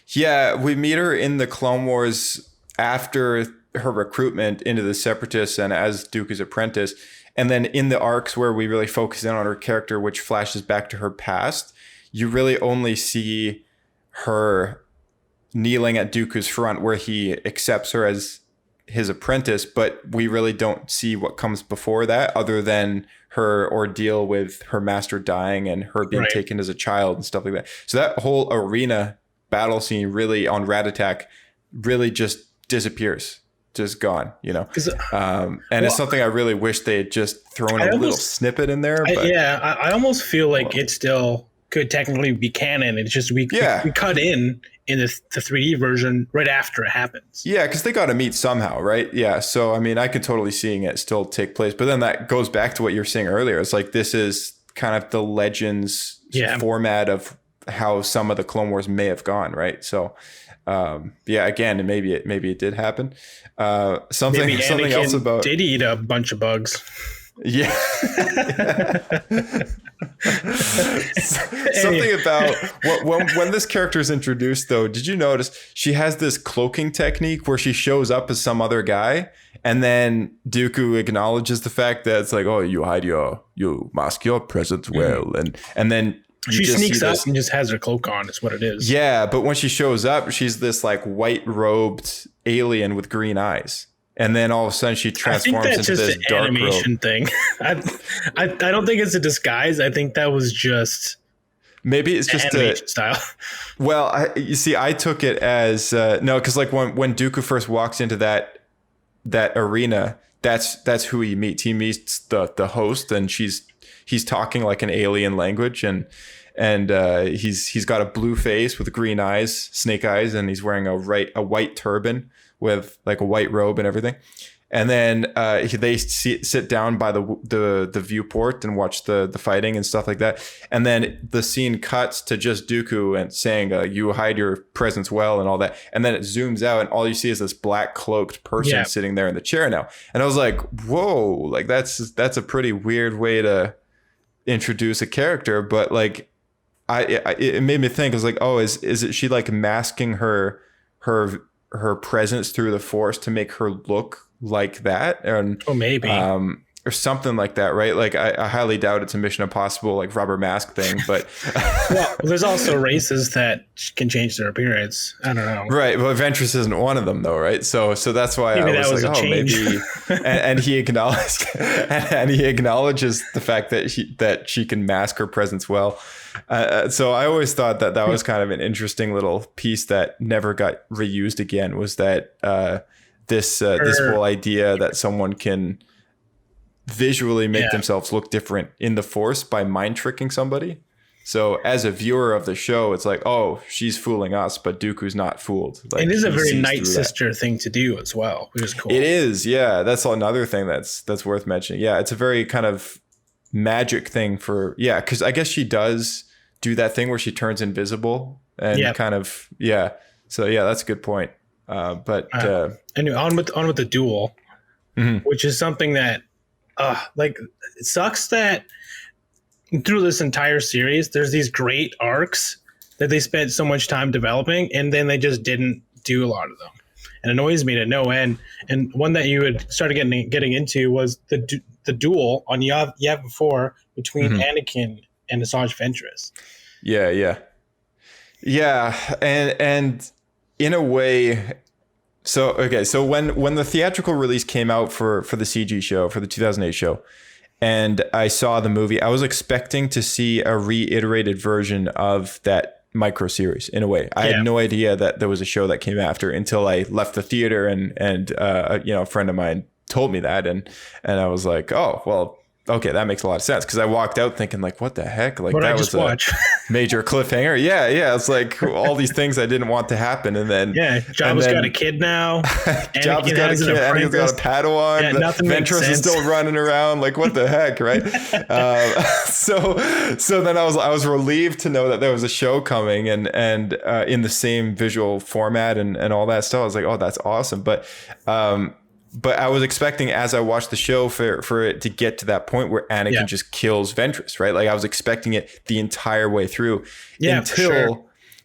Yeah, we meet her in the Clone Wars after her recruitment into the Separatists and as Dooku's apprentice. And then in the arcs where we really focus in on her character, which flashes back to her past, you really only see her kneeling at Dooku's front where he accepts her as his apprentice, but we really don't see what comes before that other than her ordeal with her master dying and her being taken as a child and stuff like that. So that whole arena battle scene really on Rat Attack really just disappears, just gone, and it's something I really wish they had just thrown a little snippet in there. But, I almost feel like it still could technically be canon. It's just we cut in the 3D version right after it happens. Yeah, because they got to meet somehow, right? Yeah, so I mean, I could totally seeing it still take place, but then that goes back to what you were saying earlier. It's like this is kind of the Legends format of how some of the Clone Wars may have gone, right? So, again, maybe it did happen. Something else about did eat a bunch of bugs. Yeah. Something about when this character is introduced, though, did you notice she has this cloaking technique where she shows up as some other guy, and then Dooku acknowledges the fact that it's like, oh, you mask your presence well, and then she sneaks up and just has her cloak on. It's what it is. Yeah, but when she shows up, she's this like white robed alien with green eyes. And then all of a sudden she transforms into this dark animation thing. I don't think it's a disguise. I think that was just maybe it's just animation style. Well, I took it as no, because like when Dooku first walks into that arena, that's who he meets. He meets the host, and he's talking like an alien language, and he's got a blue face with green eyes, snake eyes, and he's wearing a white turban with like a white robe and everything. And then they sit down by the viewport and watch the fighting and stuff like that. And then the scene cuts to just Dooku and saying, you hide your presence well and all that. And then it zooms out and all you see is this black cloaked person sitting there in the chair now. And I was like, whoa, like that's a pretty weird way to introduce a character. But like, it made me think, I was like, oh, is it she like masking her presence through the Force to make her look like that, and maybe or something like that, right? Like I highly doubt it's a Mission Impossible like rubber mask thing, but well, there's also races that can change their appearance. I don't know, right? But Ventress isn't one of them, though, right? So that's why maybe I was like, oh, maybe, and he acknowledged the fact that she can mask her presence well. So I always thought that was kind of an interesting little piece that never got reused again, was that this whole idea that someone can visually make themselves look different in the Force by mind tricking somebody. So as a viewer of the show, it's like, oh, she's fooling us, but Dooku's not fooled. Like, it is a very Night Sister thing to do as well, which is cool. It is, yeah. That's another thing that's worth mentioning. Yeah, it's a very kind of magic thing because I guess she does do that thing where she turns invisible and kind of So yeah, that's a good point. Anyway, on with the duel. which is something that, like, it sucks that through this entire series, there's these great arcs that they spent so much time developing, and then they just didn't do a lot of them. It annoys me to no end. And one that you had started getting into was the duel on Yavin 4 between Anakin and Asajj Ventress. Yeah. And in a way, so when the theatrical release came out for the CG show, for the 2008 show, and I saw the movie, I was expecting to see a reiterated version of that micro series in a way. I had no idea that there was a show that came after until I left the theater and a friend of mine told me that, and I was like, oh, well, okay, that makes a lot of sense, because I walked out thinking like, what the heck? Like, that was a major cliffhanger. Yeah. It's like all these things I didn't want to happen, and then Jabba's got a kid now. Jabba's got a kid. Anakin's got a Padawan. Yeah, nothing makes Ventress sense. is still running around. Like, what the heck, right? So then I was relieved to know that there was a show coming and in the same visual format and all that stuff. I was like, oh, that's awesome. But I was expecting, as I watched the show, for it to get to that point where Anakin just kills Ventress, right? Like, I was expecting it the entire way through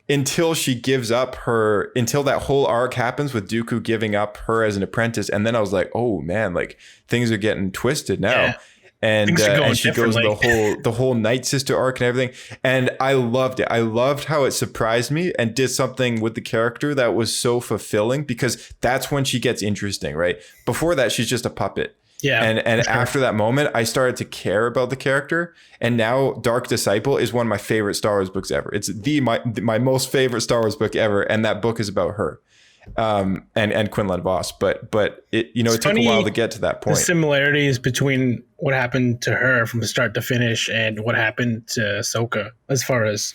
until she gives up until that whole arc happens with Dooku giving up her as an apprentice. And then I was like, oh man, like, things are getting twisted now. Yeah. And she goes the whole Night Sister arc and everything. And I loved it. I loved how it surprised me and did something with the character that was so fulfilling, because that's when she gets interesting, right? Before that, she's just a puppet. Yeah. And after that moment, I started to care about the character. And now Dark Disciple is one of my favorite Star Wars books ever. It's my most favorite Star Wars book ever. And that book is about her. And Quinlan Voss, but it took a while to get to that point. The similarities between what happened to her from start to finish and what happened to Ahsoka, as far as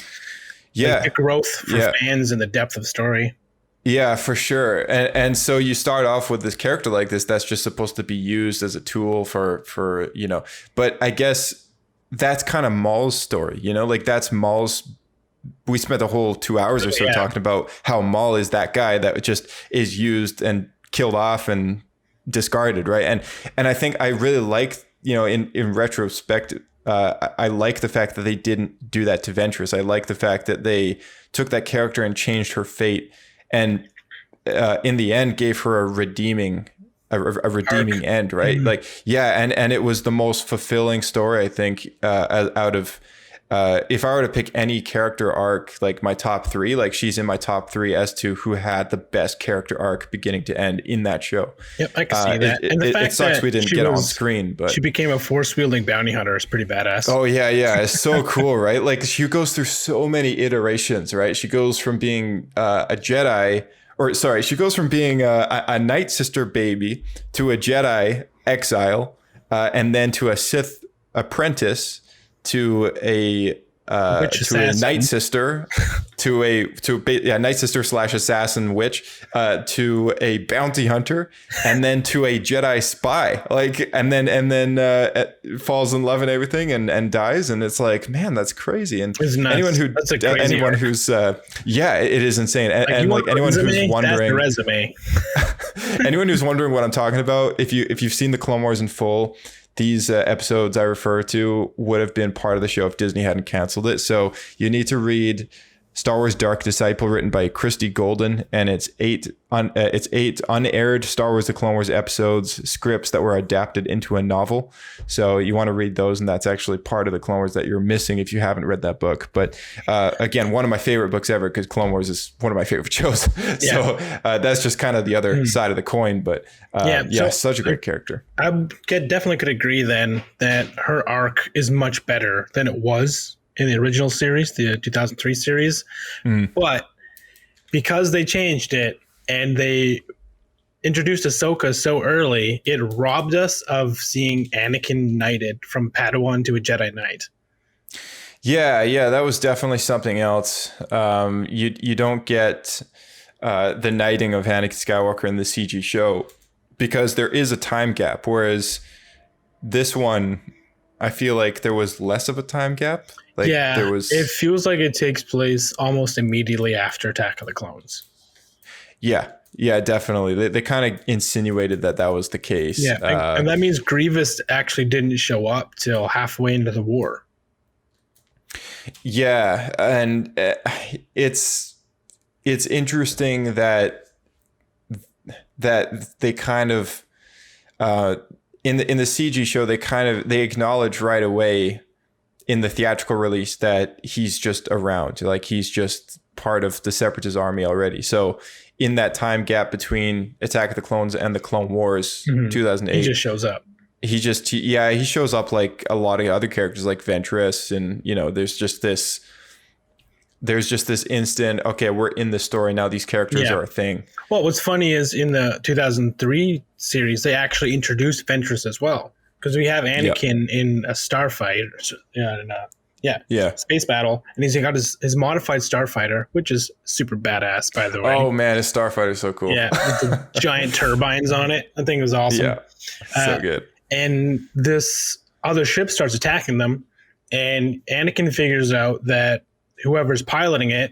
the growth for fans and the depth of the story. Yeah, for sure. And so you start off with this character like this that's just supposed to be used as a tool for but I guess that's kind of Maul's story, like that's Maul's. We spent the whole 2 hours or so talking about how Maul is that guy that just is used and killed off and discarded, right? And I think I really like, in retrospect, I like the fact that they didn't do that to Ventress. I like the fact that they took that character and changed her fate, and in the end gave her a redeeming end, right? Mm-hmm. Like, and it was the most fulfilling story, I think, out of. If I were to pick any character arc, like my top 3, like she's in my top 3 as to who had the best character arc beginning to end in that show. Yep, I can see that. And the fact it sucks that we didn't get on screen, but she became a force-wielding bounty hunter is pretty badass. Oh yeah, it's so cool, right? Like, she goes through so many iterations, right? She goes from being a Jedi, she goes from being a Night Sister baby to a Jedi exile, and then to a Sith apprentice, to a Night Sister, to a Night Sister / assassin witch, to a bounty hunter, and then to a Jedi spy. Like, and then falls in love and everything, and dies. And it's like, man, that's crazy. And anyone who's it is insane. And like anyone who's wondering, resume. Anyone who's wondering what I'm talking about, if you've seen the Clone Wars in full, these episodes I refer to would have been part of the show if Disney hadn't canceled it. So you need to read Star Wars Dark Disciple, written by Christy Golden, and it's eight unaired Star Wars The Clone Wars episodes, scripts that were adapted into a novel. So you want to read those, and that's actually part of the Clone Wars that you're missing if you haven't read that book. But again, one of my favorite books ever, because Clone Wars is one of my favorite shows. So that's just kind of the other side of the coin. But such a great character. I definitely could agree then that her arc is much better than it was in the original series, the 2003 series. But because they changed it and they introduced Ahsoka so early, it robbed us of seeing Anakin knighted from Padawan to a Jedi Knight. Yeah, that was definitely something else. You don't get the knighting of Anakin Skywalker in the CG show because there is a time gap, whereas this one, I feel like there was less of a time gap. Like, it feels like it takes place almost immediately after Attack of the Clones. Yeah, Yeah, definitely. They kind of insinuated that was the case. Yeah, and that means Grievous actually didn't show up till halfway into the war. Yeah, and it's interesting that they kind of in the CG show they acknowledge right away in the theatrical release that he's just around, like he's just part of the Separatist army already. So in that time gap between Attack of the Clones and the Clone Wars, 2008, he just shows up. He shows up like a lot of other characters like Ventress, and there's just this instant, okay, we're in the story now, these characters are a thing. Well, what's funny is in the 2003 series they actually introduced Ventress as well, because we have Anakin in a starfight, space battle, and he's got his modified starfighter, which is super badass, by the way. Oh man, his starfighter is so cool. Yeah, with the giant turbines on it. I think it was awesome. Yeah, so good. And this other ship starts attacking them, and Anakin figures out that whoever's piloting it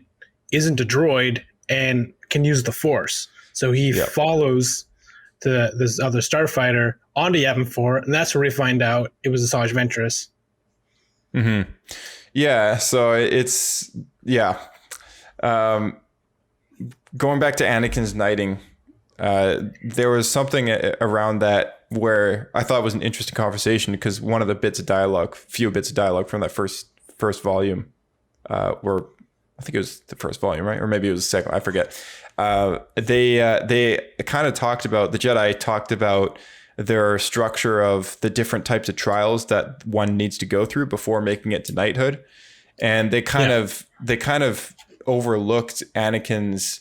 isn't a droid and can use the Force. So he follows this other starfighter onto Yavin 4, and that's where we find out it was Asajj Ventress. Mm-hmm. Yeah, so it's going back to Anakin's knighting, there was something around that where I thought was an interesting conversation, because one of the few bits of dialogue from that first volume, were, I think it was the first volume, right? Or maybe it was the second, I forget. They kind of talked about, the Jedi talked about their structure of the different types of trials that one needs to go through before making it to knighthood. And they kind of overlooked Anakin's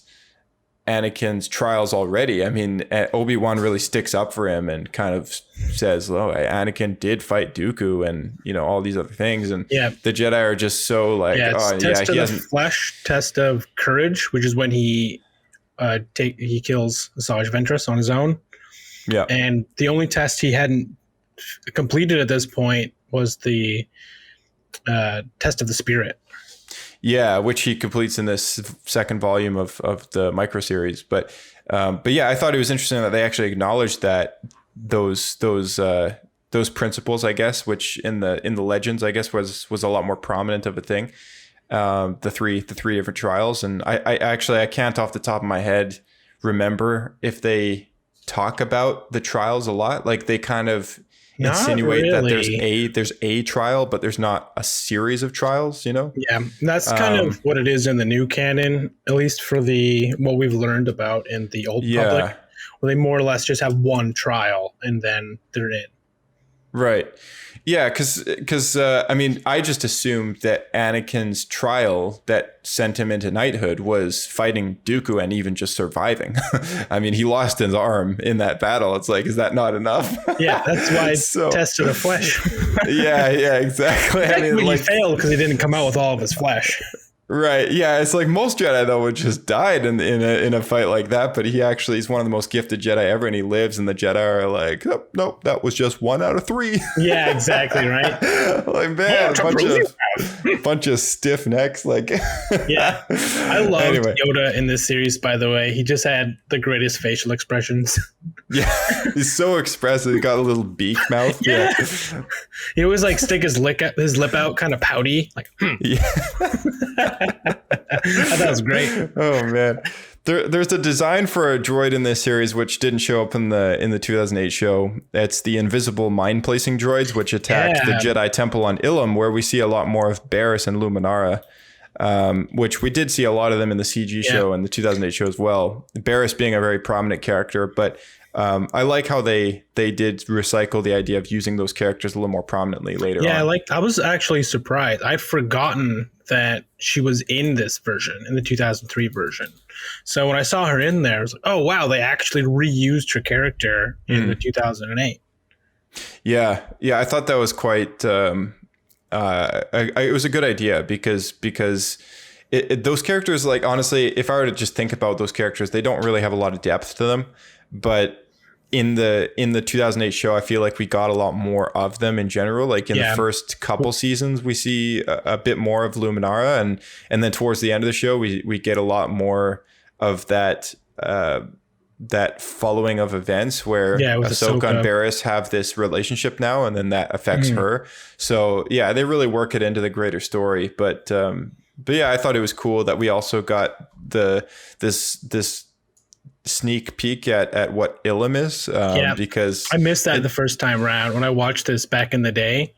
trials already. I mean, Obi-Wan really sticks up for him and kind of says, "Oh, Anakin did fight Dooku," and all these other things. And the Jedi are just so like, test of the flesh, test of courage, which is when he kills Asajj Ventress on his own. Yeah, and the only test he hadn't completed at this point was the test of the spirit. Yeah, which he completes in this second volume of the micro series. But yeah, I thought it was interesting that they actually acknowledged that those principles, I guess, which in the legends, I guess, was a lot more prominent of a thing. The three different trials, and I can't off the top of my head remember if they talk about the trials a lot. Like they kind of insinuate that there's a trial, but there's not a series of trials, Yeah, that's kind of what it is in the new canon, at least for what we've learned about in the old public, where they more or less just have one trial and then they're in. Right. Yeah, because I mean, I just assumed that Anakin's trial that sent him into knighthood was fighting Dooku and even just surviving. I mean, he lost his arm in that battle. It's like, is that not enough? Yeah, that's why it's test of the flesh. yeah, exactly. I mean, he failed because he didn't come out with all of his flesh. Right. Yeah. It's like most Jedi, though, would just died in a fight like that. But he's one of the most gifted Jedi ever, and he lives. And the Jedi are like, nope, that was just 1 out of 3. Yeah, exactly. Right. Like, man, bunch of stiff necks. Like, yeah. I loved Yoda in this series, by the way. He just had the greatest facial expressions. Yeah. He's so expressive. He got a little beak mouth. Yeah. He always like stick his lip out kind of pouty. Like, Yeah. I thought it was great. Oh man, there's a design for a droid in this series which didn't show up in the 2008 show. It's the invisible mind placing droids which attacked the Jedi Temple on Ilum, where we see a lot more of Barriss and Luminara, which we did see a lot of them in the CG show and the 2008 show as well. Barriss being a very prominent character, but I like how they did recycle the idea of using those characters a little more prominently later on. Yeah, I was actually surprised. I'd forgotten that she was in this version, in the 2003 version. So when I saw her in there, I was like, oh, wow, they actually reused her character in the 2008. Yeah, I thought that was quite... it was a good idea because those characters, like, honestly, if I were to just think about those characters, they don't really have a lot of depth to them. But in the 2008 show, I feel like we got a lot more of them in general. Like in the first couple seasons, we see a bit more of Luminara, and then towards the end of the show, we get a lot more of that that following of events where with Ahsoka and Ahsoka. Barriss have this relationship now, and then that affects her. So yeah, they really work it into the greater story. But yeah, I thought it was cool that we also got this sneak peek at what Ilum is. Because I missed that the first time around. When I watched this back in the day,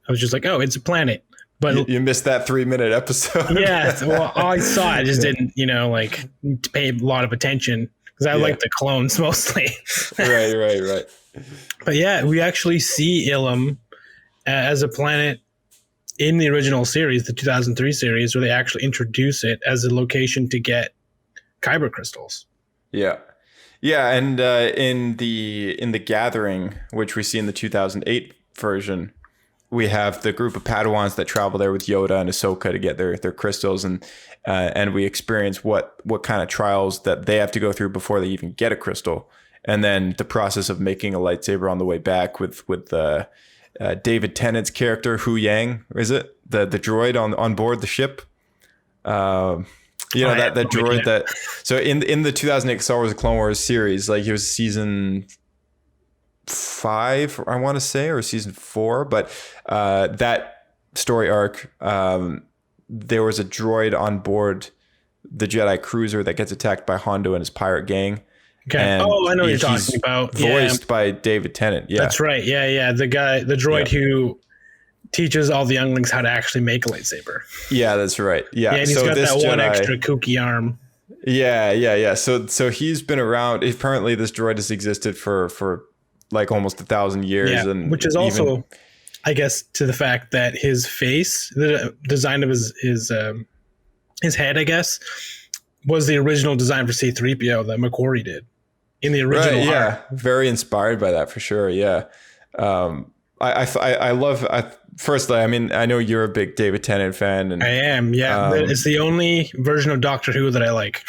I was just like, oh, it's a planet. But you missed that 3-minute episode. Yeah, well, I saw it. I just didn't, like, pay a lot of attention because I like the clones mostly. Right. But yeah, we actually see Ilum as a planet in the original series, the 2003 series, where they actually introduce it as a location to get kyber crystals. Yeah, and in the Gathering, which we see in the 2008 version, we have the group of Padawans that travel there with Yoda and Ahsoka to get their crystals, and we experience what kind of trials that they have to go through before they even get a crystal, and then the process of making a lightsaber on the way back with David Tennant's character Hu Yang, is it the droid on board the ship? That droid that. So in the 2008 Star Wars: The Clone Wars series, like it was season 5, I want to say, or season 4, but that story arc, there was a droid on board the Jedi cruiser that gets attacked by Hondo and his pirate gang. Okay. And I know what you're talking about. Voiced by David Tennant. Yeah, that's right. Yeah. The droid who teaches all the younglings how to actually make a lightsaber. Yeah, that's right. Yeah, and he's got that one extra kooky arm. Yeah. So he's been around. Apparently, this droid has existed for like almost 1,000 years, and which is also, I guess, to the fact that his face, the design of his head, I guess, was the original design for C-3PO that McQuarrie did in the original art. Yeah, very inspired by that for sure. Yeah, I love. Firstly, I mean, I know you're a big David Tennant fan, and I am. Yeah, it's the only version of Doctor Who that I like.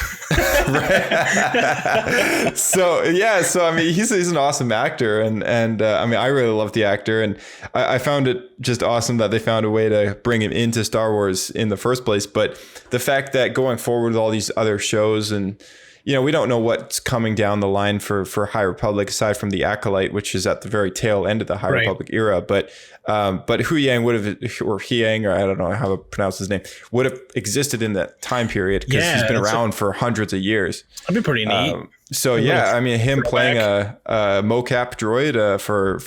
So I mean, he's an awesome actor, and I mean, I really love the actor, and I found it just awesome that they found a way to bring him into Star Wars in the first place. But the fact that going forward with all these other shows, and we don't know what's coming down the line for High Republic aside from the Acolyte, which is at the very tail end of the High Republic era. But Hu Yang would have, or He Yang, or I don't know how to pronounce his name, would have existed in that time period because he's been around for hundreds of years. That'd be pretty neat. I mean, him playing a mocap droid for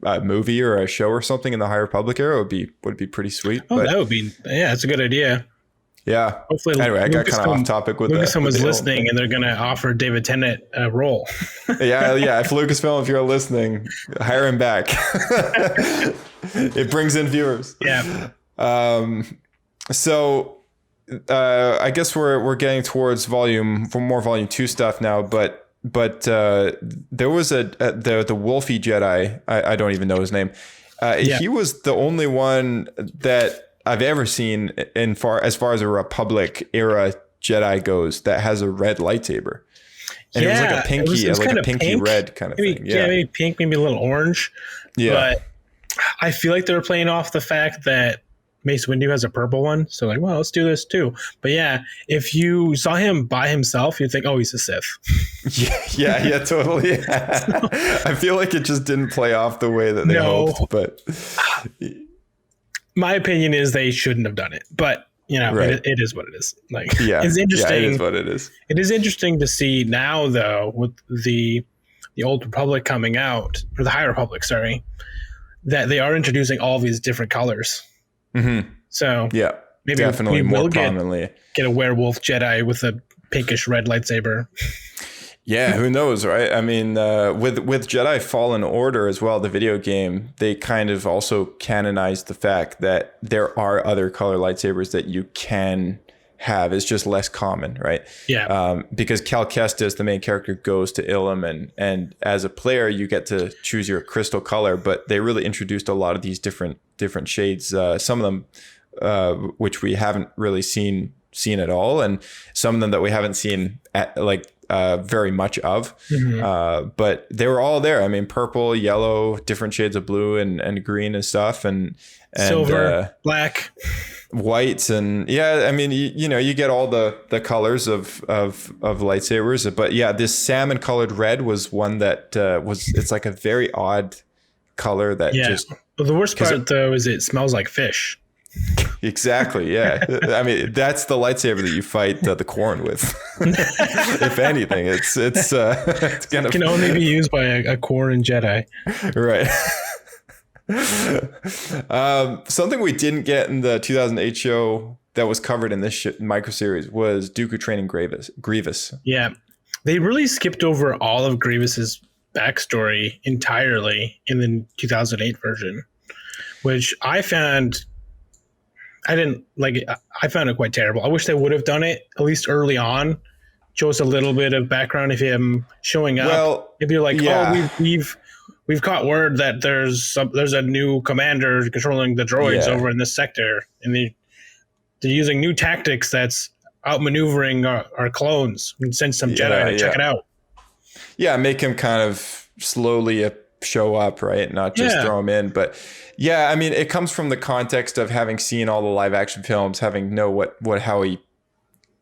a movie or a show or something in the High Republic era would be pretty sweet. Oh, that would be that's a good idea. Yeah. Hopefully, anyway, I got kind of off topic with that. Lucasfilm is listening, and they're going to offer David Tennant a role. yeah. If Lucasfilm, if you're listening, hire him back. It brings in viewers. Yeah. So I guess we're getting towards volume 2 stuff now, but there was the Wolfie Jedi. I don't even know his name. He was the only one that I've ever seen as far as a Republic era Jedi goes that has a red lightsaber, and it was like a pinky, a pinky pink, red kind of thing. Yeah, maybe pink, maybe a little orange. Yeah, but I feel like they were playing off the fact that Mace Windu has a purple one, so like, well, let's do this too. But yeah, if you saw him by himself, you'd think, oh, he's a Sith. yeah, totally. I feel like it just didn't play off the way that they hoped, but. My opinion is they shouldn't have done it, but it is what it is. Like, it's interesting. It is what it is. It is interesting to see now, though, with the Old Republic coming out, or the High Republic, sorry, that they are introducing all these different colors. Mm-hmm. So maybe definitely we more will prominently get a werewolf Jedi with a pinkish red lightsaber. Yeah, who knows, right? I mean, with Jedi Fallen Order as well, the video game, they kind of also canonized the fact that there are other color lightsabers that you can have. It's just less common, right? Yeah. Because Cal Kestis, the main character, goes to Ilum, and as a player, you get to choose your crystal color. But they really introduced a lot of these different shades. Some of them, which we haven't really seen at all, and some of them that we haven't seen very much of, but they were all there. I mean, purple, yellow, different shades of blue and green and stuff. And and silver, black, whites, and yeah, I mean, you get all the colors of lightsabers, but yeah, this salmon colored red was one that it's like a very odd color that just. Well, the worst part though is it smells like fish. Exactly. Yeah. I mean, that's the lightsaber that you fight the Quarren with. If anything, it's gonna can only be used by a Quarren Jedi. Right. Something we didn't get in the 2008 show that was covered in this micro series was Dooku training Grievous. Yeah, they really skipped over all of Grievous's backstory entirely in the 2008 version, which I found it quite terrible. I wish they would have done it at least early on, show us a little bit of background of him showing up. Well, if you're like, oh, we've caught word that there's a new commander controlling the droids over in this sector, and they're using new tactics that's outmaneuvering our clones. We can send some Jedi to check it out. Yeah, make him kind of slowly show up, right? Not just throw him in. But yeah, I mean, it comes from the context of having seen all the live action films, having know how he,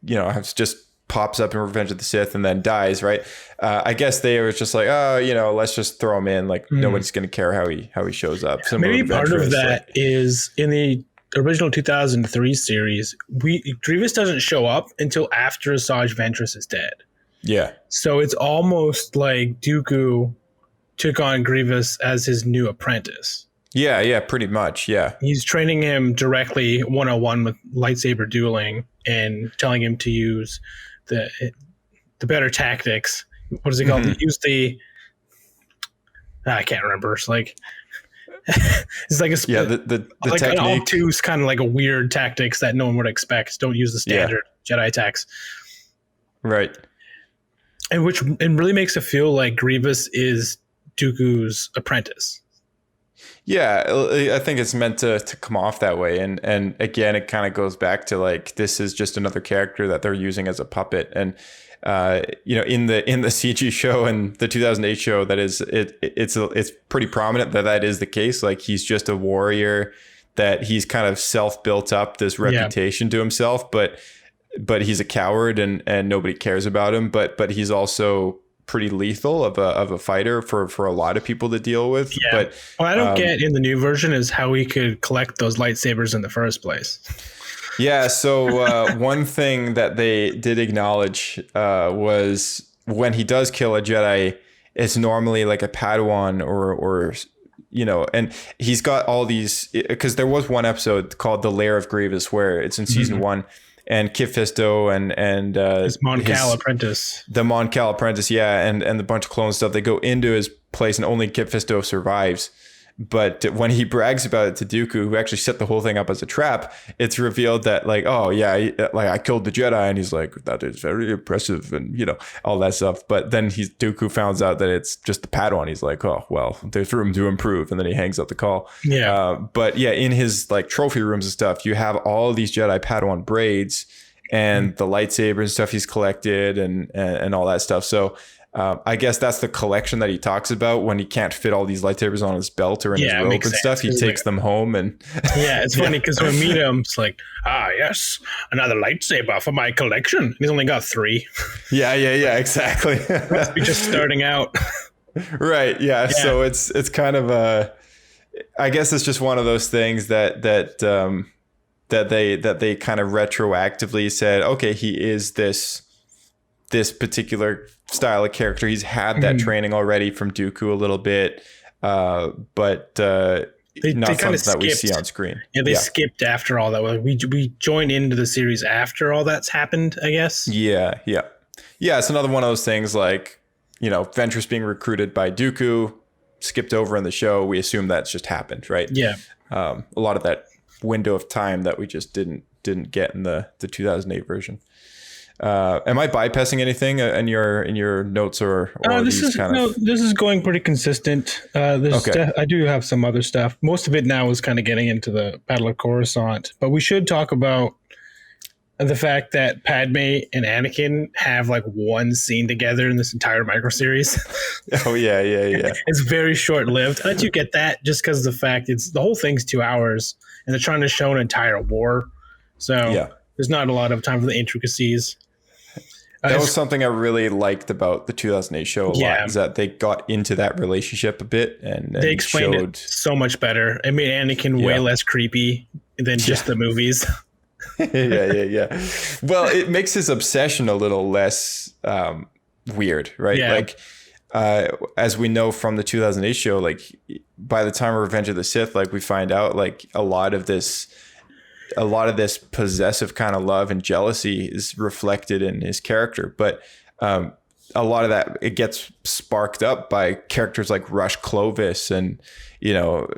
just pops up in Revenge of the Sith and then dies, right? I guess they were just like, oh, let's just throw him in. Like nobody's going to care how he shows up. Maybe part of that is in the original 2003 series, Grievous doesn't show up until after Asajj Ventress is dead. Yeah. So it's almost like Dooku took on Grievous as his new apprentice. Yeah, pretty much, yeah. He's training him directly 101 with lightsaber dueling and telling him to use the better tactics. What is it called? Use the... I can't remember. It's like... it's like the like technique. An obtuse kind of like a weird tactics that no one would expect. Don't use the standard Jedi attacks. Right. And which really makes it feel like Grievous is Dooku's apprentice. Yeah, I think it's meant to come off that way. And again, it kind of goes back to like, this is just another character that they're using as a puppet. And, in the CG show and the 2008 show, that is, it's pretty prominent that is the case. Like he's just a warrior, that he's kind of self-built up this reputation to himself, but he's a coward and nobody cares about him. But he's also pretty lethal of a fighter for a lot of people to deal with. Yeah. But what I don't get in the new version is how he could collect those lightsabers in the first place. Yeah. So one thing that they did acknowledge was when he does kill a Jedi, it's normally like a Padawan or and he's got all these, because there was one episode called The Lair of Grievous where it's in season 1. And Kit Fisto and his Mon Cal apprentice. The Mon Cal apprentice, yeah, and the bunch of clone stuff. They go into his place and only Kit Fisto survives. But when he brags about it to Dooku, who actually set the whole thing up as a trap, it's revealed that like, oh yeah, like I killed the Jedi, and he's like, that is very impressive, and all that stuff. But then Dooku finds out that it's just the Padawan. He's like, oh well, there's room to improve, and then he hangs up the call. Yeah. But yeah, in his like trophy rooms and stuff, you have all these Jedi Padawan braids and the lightsabers and stuff he's collected and all that stuff. So. I guess that's the collection that he talks about when he can't fit all these lightsabers on his belt or in his robe and stuff. He takes them home and it's funny because when we meet him, it's like, yes, another lightsaber for my collection. And he's only got 3. Yeah, exactly. Must be just starting out. Right. Yeah. So it's kind of I guess it's just one of those things that they kind of retroactively said, okay, he is this particular style of character. He's had that training already from Dooku a little bit, but not something that we see on screen. Yeah, they skipped after all that. We joined into the series after all that's happened, I guess. Yeah. It's another one of those things like, Ventress being recruited by Dooku, skipped over in the show. We assume that's just happened, right? Yeah. A lot of that window of time that we just didn't get in the 2008 version. Am I bypassing anything in your notes or this is going pretty consistent. I do have some other stuff. Most of it now is kind of getting into the Battle of Coruscant, but we should talk about the fact that Padme and Anakin have like one scene together in this entire microseries. Oh yeah. It's very short lived. I do get that just because of the fact the whole thing's 2 hours and they're trying to show an entire war. So there's not a lot of time for the intricacies. That was something I really liked about the 2008 show a lot, is that they got into that relationship a bit and they explained it so much better. It made Anakin way less creepy than just the movies. yeah. Well, it makes his obsession a little less weird, right? Yeah. Like, as we know from the 2008 show, like by the time of Revenge of the Sith, like we find out like a lot of this possessive kind of love and jealousy is reflected in his character. But a lot of that, it gets sparked up by characters like Rush Clovis and,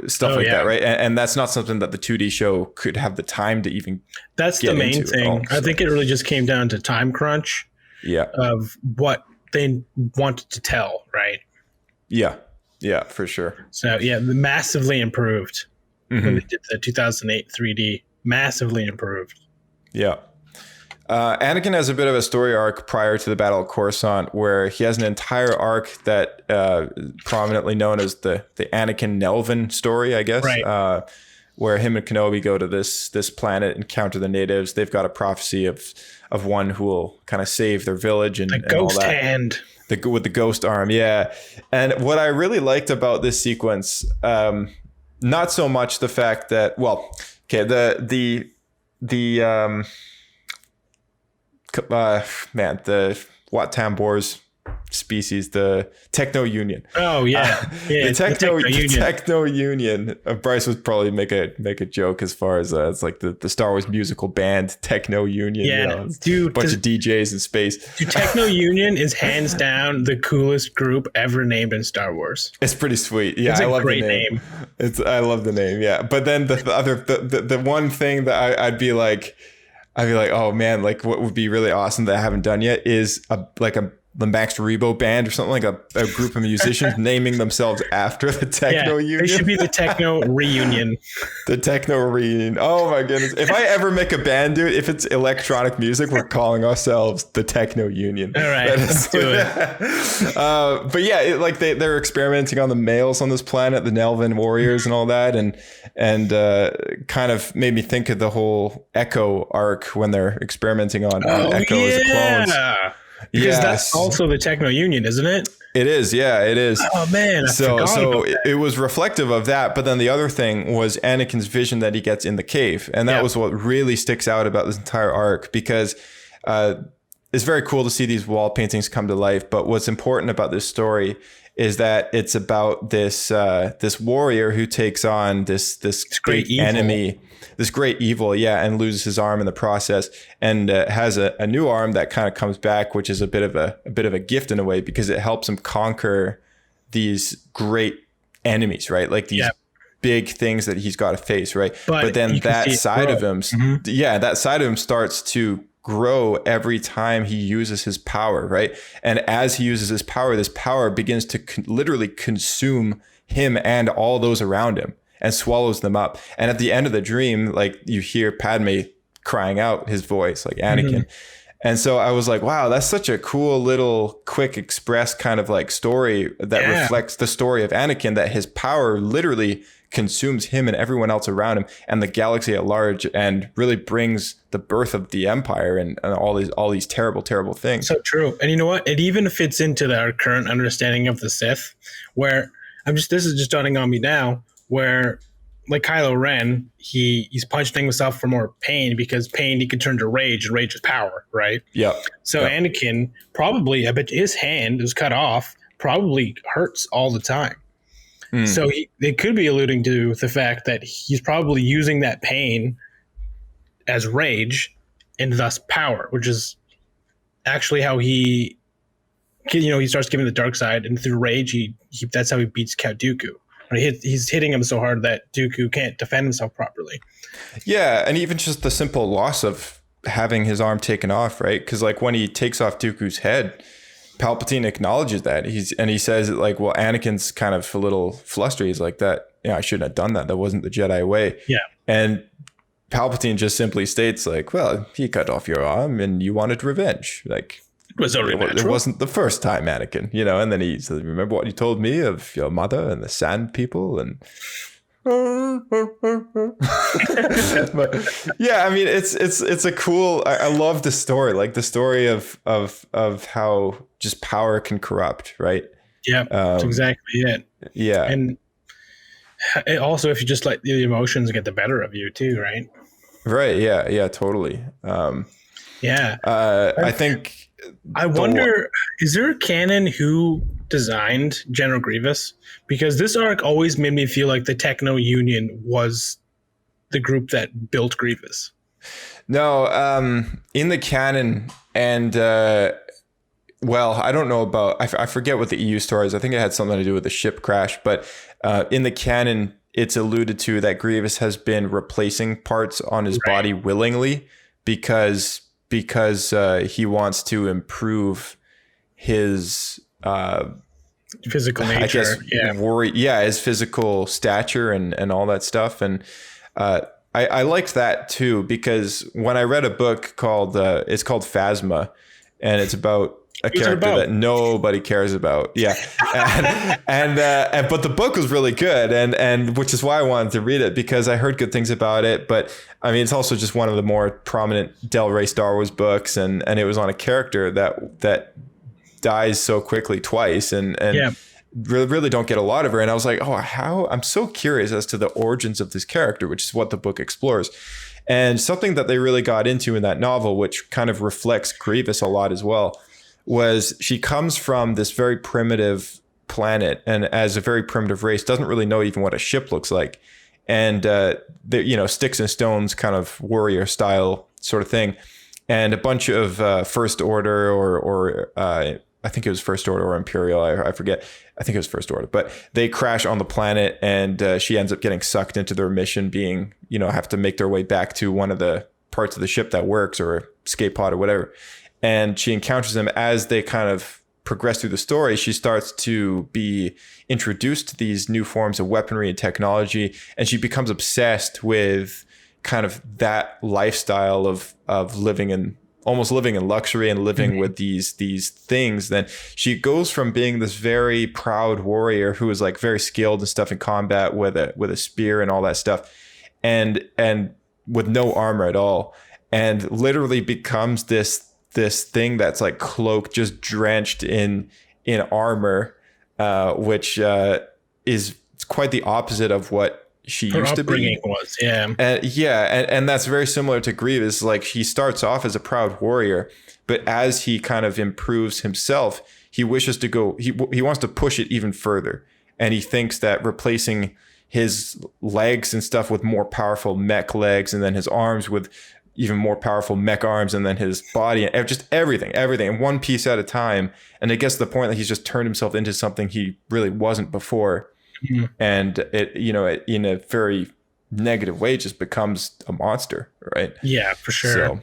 stuff that, right? And that's not something that the 2D show could have the time to even That's the main thing. I think it really just came down to time crunch of what they wanted to tell, right? Yeah, for sure. So, massively improved when they did the 2008 3D. Massively improved. Yeah. Anakin has a bit of a story arc prior to the Battle of Coruscant where he has an entire arc that prominently known as the Anakin Nelvin story, I guess. Right. Where him and Kenobi go to this planet, encounter the natives. They've got a prophecy of one who will kind of save their village and ghost all that. Hand. With the ghost arm, yeah. And what I really liked about this sequence, not so much the fact that, the Wat Tambor's species, the Techno Union. Oh yeah, the Techno Union. Bryce would probably make a joke as far as it's like the Star Wars musical band Techno Union. Yeah, dude, bunch of DJs in space. Dude, Techno Union is hands down the coolest group ever named in Star Wars. It's pretty sweet. Yeah, I love great the name. I love the name. Yeah, but then the one thing that I'd be like, oh man, like what would be really awesome that I haven't done yet is the Max Rebo band or something, like a group of musicians naming themselves after the Techno Union. They should be the Techno Reunion. The Techno Reunion. Oh my goodness. If I ever make a band, dude, if it's electronic music, we're calling ourselves the Techno Union. All right, let's do it. But yeah, they're experimenting on the males on this planet, the Nelvin warriors and all that. And kind of made me think of the whole Echo arc when they're experimenting on Echo as a clone. Because that's also the Techno Union, isn't it? It is. Yeah, it is. Oh man. So it was reflective of that. But then the other thing was Anakin's vision that he gets in the cave. And that was what really sticks out about this entire arc, because it's very cool to see these wall paintings come to life. But what's important about this story is that it's about this warrior who takes on this great enemy, this great evil, and loses his arm in the process, and has a new arm that kind of comes back, which is a bit of a gift in a way, because it helps him conquer these great enemies, right? Like these big things that he's got to face, right? But then that side of him, that side of him starts to grow every time he uses his power, right? And as he uses his power, this power begins to literally consume him and all those around him and swallows them up. And at the end of the dream, like you hear Padme crying out his voice, like Anakin. And so I was like, wow, that's such a cool little quick express kind of like story that reflects the story of Anakin, that his power literally consumes him and everyone else around him and the galaxy at large, and really brings the birth of the Empire and all these terrible things. So true. And you know what? It even fits into our current understanding of the Sith, where this is just dawning on me now, where like Kylo Ren, he's punching himself for more pain, because pain he can turn to rage, and rage is power, right? Yeah. So Anakin, probably, I bet his hand is cut off, probably hurts all the time. So they could be alluding to the fact that he's probably using that pain as rage and thus power, which is actually how he starts giving the dark side, and through rage, that's how he beats Count Dooku. He's hitting him so hard that Dooku can't defend himself properly. Yeah, and even just the simple loss of having his arm taken off, right? Because like when he takes off Dooku's head, Palpatine acknowledges that. He says it like, well, Anakin's kind of a little flustered. He's like, I shouldn't have done that. That wasn't the Jedi way. Yeah. And Palpatine just simply states like, well, he cut off your arm and you wanted revenge. Like, It was already it natural. wasn't the first time, Anakin, you know. And then he said, remember what you told me of your mother and the Sand People? And but yeah, I mean, it's a cool. I love the story, like the story of how just power can corrupt, right? Yeah, that's exactly it. Yeah, And it also, if you just let the emotions get the better of you too, right? right. Yeah, totally. Yeah. I think. I wonder, is there a canon who designed General Grievous? Because this arc always made me feel like the Techno Union was the group that built Grievous. No, in the canon, and well, I don't know about. I forget what the EU story is. I think it had something to do with the ship crash. But in the canon, it's alluded to that Grievous has been replacing parts on his body willingly because he wants to improve his Physical nature, I guess, his physical stature and all that stuff. And I liked that too, because when I read a book called it's called Phasma, and it's about a character that nobody cares about. Yeah. and but the book was really good, and which is why I wanted to read it, because I heard good things about it. But I mean, it's also just one of the more prominent Del Rey Star Wars books, and it was on a character that dies so quickly twice, and really don't get a lot of her. And I was like, I'm so curious as to the origins of this character, which is what the book explores. And something that they really got into in that novel, which kind of reflects Grievous a lot as well, was she comes from this very primitive planet, and as a very primitive race, doesn't really know even what a ship looks like. And sticks and stones kind of warrior style sort of thing. And a bunch of First Order or I think it was First Order or Imperial, I forget. I think it was First Order, but they crash on the planet, and she ends up getting sucked into their mission, being, have to make their way back to one of the parts of the ship that works, or escape pod or whatever. And she encounters them as they kind of progress through the story. She starts to be introduced to these new forms of weaponry and technology, and she becomes obsessed with kind of that lifestyle of living in luxury and living with these things. Then she goes from being this very proud warrior who is like very skilled and stuff in combat with a spear and all that stuff, and with no armor at all, and literally becomes this thing that's like cloaked, just drenched in armor, which is quite the opposite of what she used to be. Was, and that's very similar to Grievous. Like, he starts off as a proud warrior, but as he kind of improves himself, he wishes to go. He wants to push it even further, and he thinks that replacing his legs and stuff with more powerful mech legs, and then his arms with even more powerful mech arms, and then his body, and just everything in one piece at a time. And it gets to the point that he's just turned himself into something he really wasn't before. Mm-hmm. And it, in a very negative way, just becomes a monster, right? Yeah, for sure. So,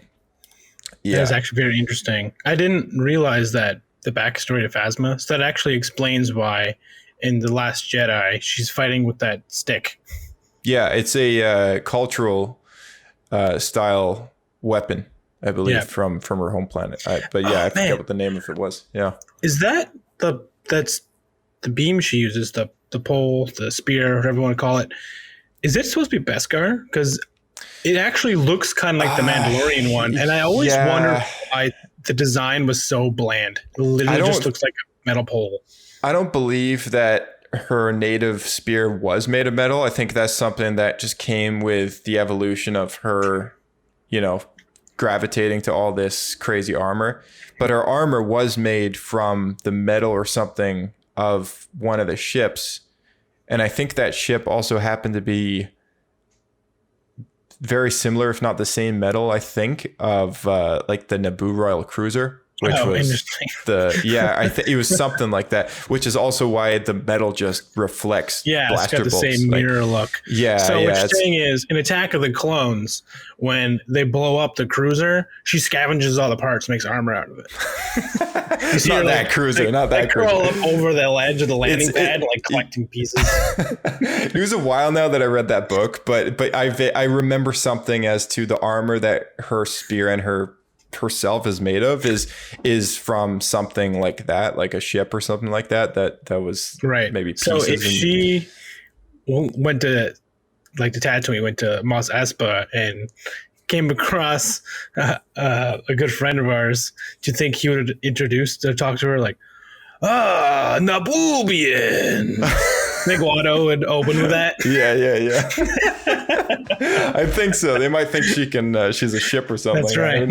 yeah, that was actually very interesting. I didn't realize that the backstory to Phasma. So that actually explains why in The Last Jedi she's fighting with that stick. Yeah, it's a cultural style weapon, I believe, from her home planet. I forget what the name of it was. Yeah, is that that's the beam she uses, the pole, the spear, whatever you want to call it? Is it supposed to be Beskar? Because it actually looks kind of like the Mandalorian one, and I always wondered why the design was so bland. It literally just looks like a metal pole. I don't believe that her native spear was made of metal. I think that's something that just came with the evolution of her, gravitating to all this crazy armor. But her armor was made from the metal or something of one of the ships. And I think that ship also happened to be very similar, if not the same metal, I think, of like the Naboo Royal Cruiser. which was interesting. I think it was something like that, which is also why the metal just reflects blaster it's got the bolts. same mirror look. So what you're saying is, in Attack of the Clones, when they blow up the cruiser, she scavenges all the parts, makes armor out of it. You see not her, that cruiser, not that cruiser. Crawl up over the ledge of the landing pad, collecting pieces. It was a while now that I read that book, but I remember something as to the armor that her spear and herself is made of is from something like that, like a ship or something like that was maybe pieces. So if she went to like the Tatooine, went to Mos Espa and came across a good friend of ours, do you think he would talk to her like, Naboobian? I think Watto would open with that. Yeah. I think so. They might think she's a ship or something. That's right.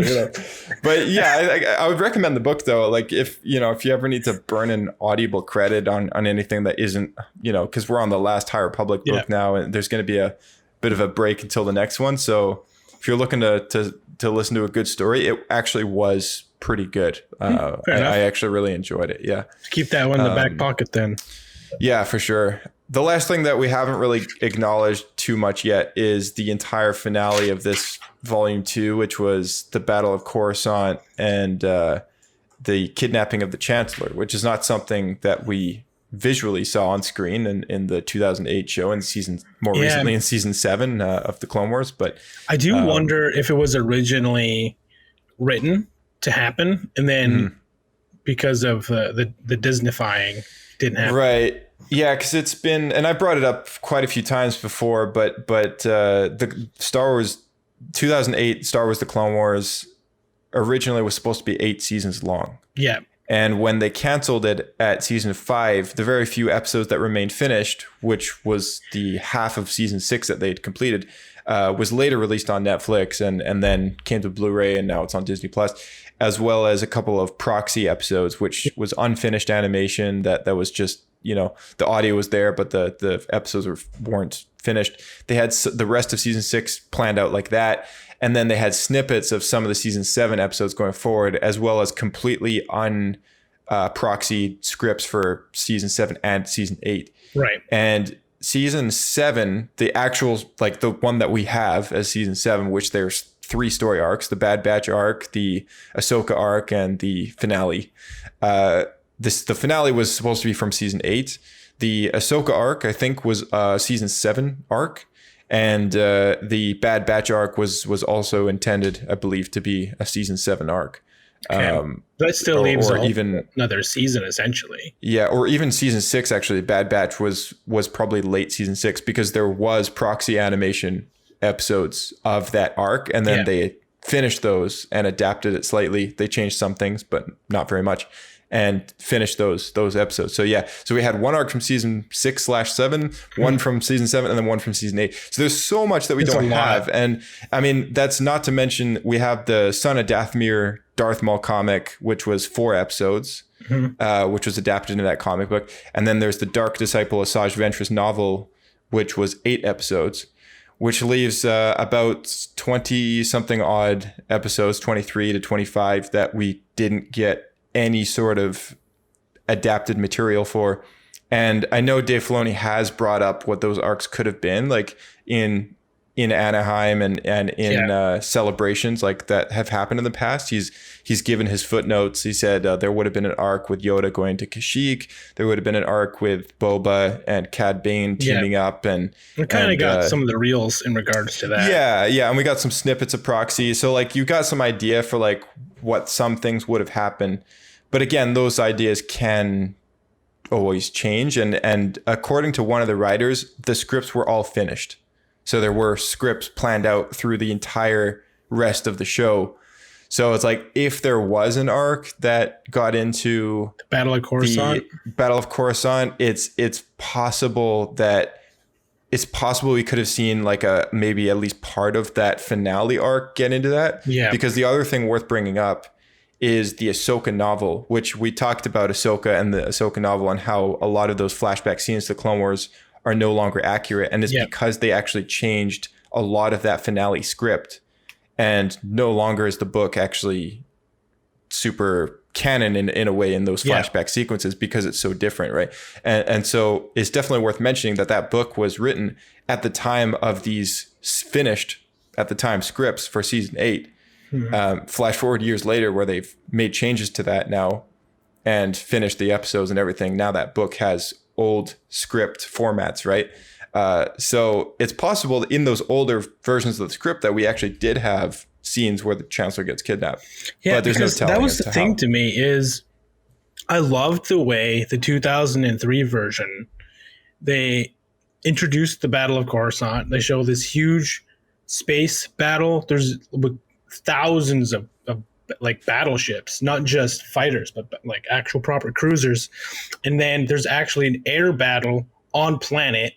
But yeah, I would recommend the book though. Like if you ever need to burn an Audible credit on anything that isn't, because we're on the last High Republic book now, and there's going to be a bit of a break until the next one. So if you're looking to listen to a good story, it actually was pretty good. I actually really enjoyed it. Yeah. Keep that one in the back pocket then. Yeah, for sure. The last thing that we haven't really acknowledged too much yet is the entire finale of this volume 2, which was the Battle of Coruscant and the kidnapping of the Chancellor, which is not something that we visually saw on screen in the 2008 show and recently in season 7 of the Clone Wars. But I do wonder if it was originally written to happen and then because of the Disneyfying didn't happen. Right. Yeah, because it's been, and I brought it up quite a few times before, but the Star Wars 2008 Star Wars: The Clone Wars originally was supposed to be 8 seasons long. Yeah. And when they canceled it at season 5, the very few episodes that remained finished, which was the half of season 6 that they'd completed, was later released on Netflix and then came to Blu-ray, and now it's on Disney Plus, as well as a couple of proxy episodes, which was unfinished animation that was just, the audio was there, but the episodes weren't finished. They had the rest of season 6 planned out like that. And then they had snippets of some of the season 7 episodes going forward, as well as completely proxied scripts for season 7 and season 8. Right. And season 7, the actual, like the one that we have as season 7, which there's 3 story arcs, the Bad Batch arc, the Ahsoka arc, and the finale. The finale was supposed to be from season 8. The Ahsoka arc, I think, was season 7 arc. And the Bad Batch arc was also intended, I believe, to be a season 7 arc. Okay. That still leaves even another season, essentially. Yeah, or even season 6, actually. Bad Batch was probably late season 6 because there was proxy animation episodes of that arc, and then they finished those and adapted it slightly. They changed some things, but not very much, and finished those episodes. So we had one arc from season 6/7, one from season 7, and then one from season 8. So there's so much that we don't have. And I mean, that's not to mention we have the Son of Dathomir Darth Maul comic, which was 4 episodes, which was adapted into that comic book. And then there's the Dark Disciple Asajj Ventress novel, which was 8 episodes, which leaves about 20 something odd episodes, 23 to 25, that we didn't get any sort of adapted material for. And I know Dave Filoni has brought up what those arcs could have been, like in Anaheim and in celebrations like that have happened in the past. He's given his footnotes. He said there would have been an arc with Yoda going to Kashyyyk. There would have been an arc with Boba and Cad Bane teaming up, and we kind of got some of the reels in regards to that. Yeah, and we got some snippets of proxy. So like you got some idea for like what some things would have happened. But again, those ideas can always change. And according to one of the writers, the scripts were all finished. So there were scripts planned out through the entire rest of the show. So it's like if there was an arc that got into the Battle of Coruscant, it's possible we could have seen like maybe at least part of that finale arc get into that. Yeah. Because the other thing worth bringing up is the Ahsoka novel, which we talked about Ahsoka and the Ahsoka novel and how a lot of those flashback scenes to Clone Wars are no longer accurate. And it's because they actually changed a lot of that finale script, and no longer is the book actually super canon in a way in those flashback sequences because it's so different, right? And so it's definitely worth mentioning that book was written at the time of these finished at the time scripts for season 8. Flash forward years later where they've made changes to that now and finished the episodes and everything. Now that book has old script formats, right? So it's possible that in those older versions of the script that we actually did have scenes where the Chancellor gets kidnapped. Yeah, but there's because no telling that was the thing to me is I loved the way the 2003 version, they introduced the Battle of Coruscant. They show this huge space battle. There's thousands of like battleships, not just fighters, but like actual proper cruisers. And then there's actually an air battle on planet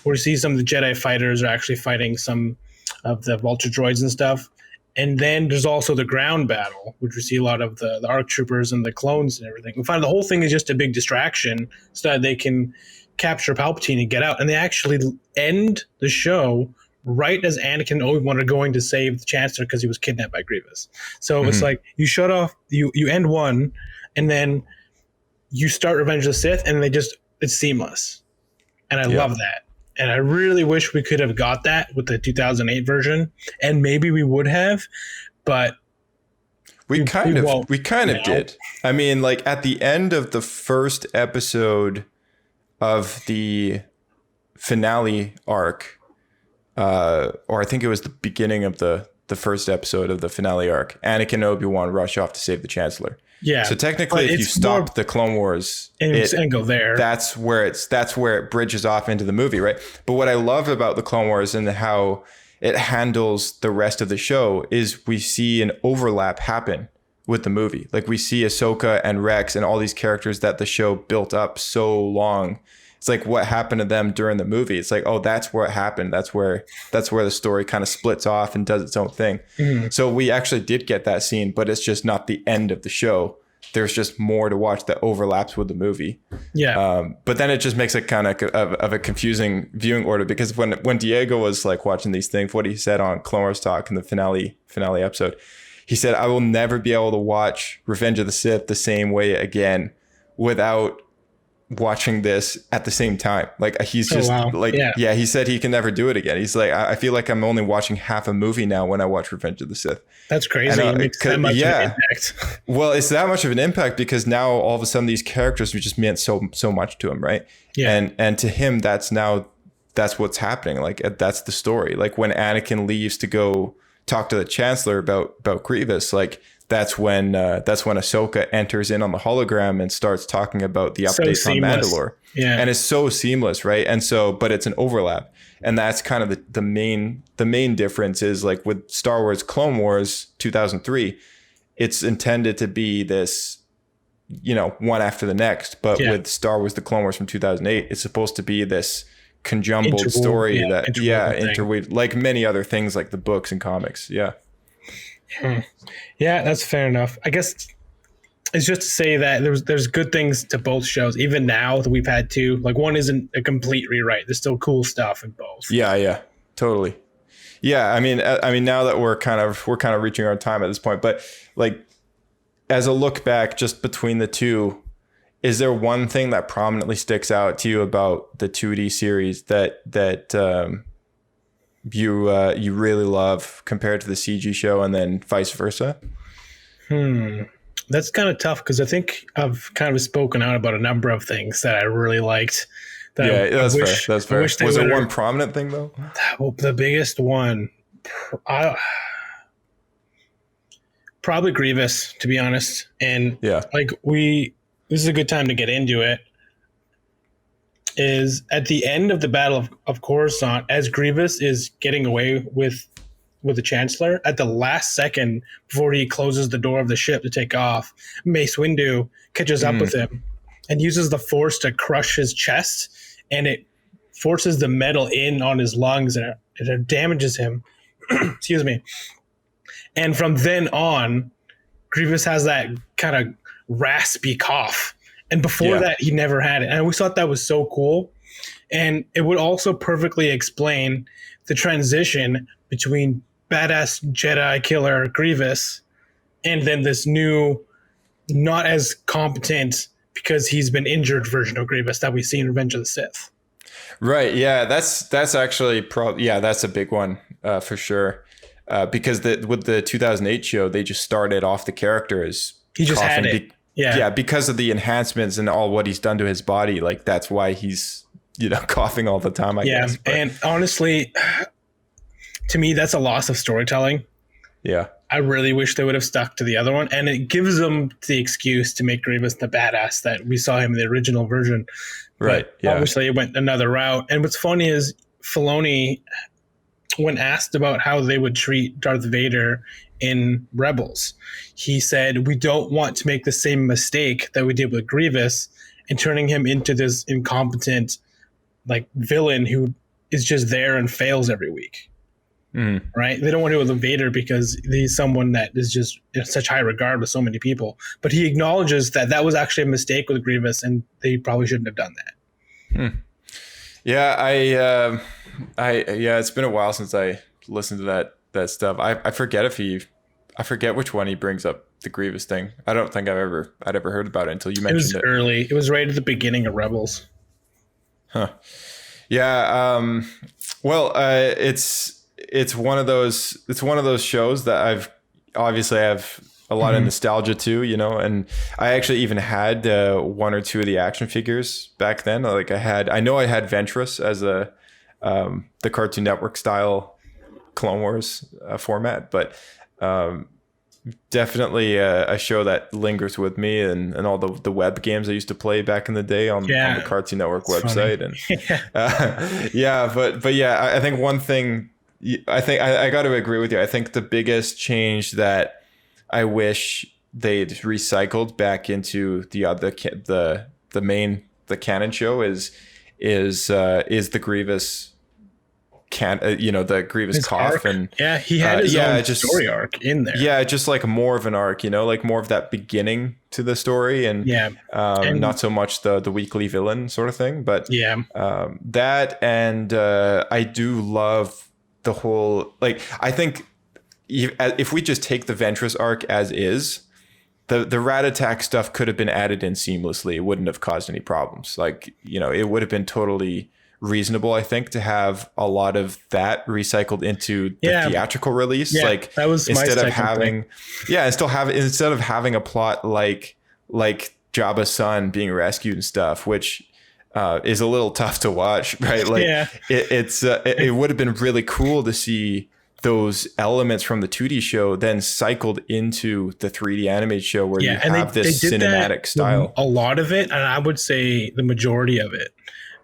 where you see some of the Jedi fighters are actually fighting some of the vulture droids and stuff. And then there's also the ground battle, which we see a lot of the ARC troopers and the clones and everything. We find the whole thing is just a big distraction so that they can capture Palpatine and get out. And they actually end the show right as Anakin and Obi-Wan are going to save the Chancellor because he was kidnapped by Grievous. So it's like you shut off, you end one, and then you start Revenge of the Sith, and it's seamless. And I love that. And I really wish we could have got that with the 2008 version, and maybe we would have, but we kind of did. I mean, like at the end of the first episode of the finale arc, or I think it was the beginning of the first episode of the finale arc, Anakin and Obi-Wan rush off to save the Chancellor. Yeah. So technically, if you stop the Clone Wars and go there, that's where it bridges off into the movie, right? But what I love about the Clone Wars and how it handles the rest of the show is we see an overlap happen with the movie. Like we see Ahsoka and Rex and all these characters that the show built up so long. It's like what happened to them during the movie. It's like, oh, that's what happened. That's where the story kind of splits off and does its own thing. So we actually did get that scene, but it's just not the end of the show. There's just more to watch that overlaps with the movie. Yeah. But then it just makes it kind of a confusing viewing order because when Diego was like watching these things, what he said on Clone Wars Talk in the finale episode, he said, I will never be able to watch Revenge of the Sith the same way again without watching this at the same time. Like he's just he said he can never do it again. He's like, I feel like I'm only watching half a movie now when I watch Revenge of the Sith. That's crazy. It makes that much of an impact. Well, it's that much of an impact because now all of a sudden these characters we just meant so much to him, right? Yeah. And to him that's what's happening. Like that's the story. Like when Anakin leaves to go talk to the Chancellor about Grievous, like that's when Ahsoka enters in on the hologram and starts talking about the updates on Mandalore. Yeah. And it's so seamless, right? And so, but it's an overlap. And that's kind of the main difference is like with Star Wars Clone Wars 2003, it's intended to be this, one after the next. But with Star Wars The Clone Wars from 2008, it's supposed to be this conjumbled story interweaved like many other things like the books and comics. Yeah. Yeah, that's fair enough. I guess it's just to say that there's good things to both shows. Even now that we've had two, like one isn't a complete rewrite. There's still cool stuff in both. Yeah, totally. Yeah, I mean, now that we're kind of reaching our time at this point, but like as a look back, just between the two, is there one thing that prominently sticks out to you about the 2D series that you really love compared to the CG show, and then vice versa? That's kind of tough because I think I've kind of spoken out about a number of things that I really liked. That's fair. Was there one prominent thing though? Well, the biggest one, probably Grievous, to be honest. And this is a good time to get into it. Is at the end of the Battle of Coruscant, as Grievous is getting away with the Chancellor, at the last second before he closes the door of the ship to take off, Mace Windu catches up with him and uses the Force to crush his chest, and it forces the metal in on his lungs and it damages him. Excuse me. And from then on, Grievous has that kind of raspy cough. And before that, he never had it. And I always thought that was so cool. And it would also perfectly explain the transition between badass Jedi killer Grievous and then this new, not as competent because he's been injured version of Grievous that we see in Revenge of the Sith. Right. Yeah. That's actually that's a big one for sure. Because with the 2008 show, they just started off the character as he just had it. Yeah, because of the enhancements and all what he's done to his body. Like that's why he's coughing all the time. I guess. But, and honestly, to me, that's a loss of storytelling. Yeah, I really wish they would have stuck to the other one, and it gives them the excuse to make Grievous the badass that we saw him in the original version. Right. But obviously, it went another route. And what's funny is Filoni, when asked about how they would treat Darth Vader in Rebels, he said, we don't want to make the same mistake that we did with Grievous and turning him into this incompetent like villain who is just there and fails every week. Right? They don't want to do it with Vader because he's someone that is just in such high regard with so many people. But he acknowledges that that was actually a mistake with Grievous and they probably shouldn't have done that. Yeah, it's been a while since I listened to that stuff. I forget which one he brings up the Grievous thing. I don't think I'd ever heard about it until you mentioned it. It was early. It was right at the beginning of Rebels. Huh. Yeah. Well, it's one of those shows that I have a lot of nostalgia to, and I actually even had one or two of the action figures back then. Like I had Ventress as the Cartoon Network style Clone Wars format, but definitely a show that lingers with me, and all the web games I used to play back in the day on the Cartoon Network website. Funny. But I think one thing, I think I got to agree with you. I think the biggest change that I wish they'd recycled back into the canon show is the Grievous the Grievous his cough arc. And he had his own story arc in there. Yeah, just like more of an arc, like more of that beginning to the story, and not so much the weekly villain sort of thing. But that, and I do love the whole, like, I think if we just take the Ventress arc as is, the Rat Attack stuff could have been added in seamlessly. It wouldn't have caused any problems. Like, it would have been totally reasonable, I think, to have a lot of that recycled into the theatrical release. Like, that was instead of having a plot like Jabba's son being rescued and stuff, which is a little tough to watch, right? Like, it would have been really cool to see those elements from the 2D show then cycled into the 3D animated show where you have this cinematic style. A lot of it, and I would say the majority of it.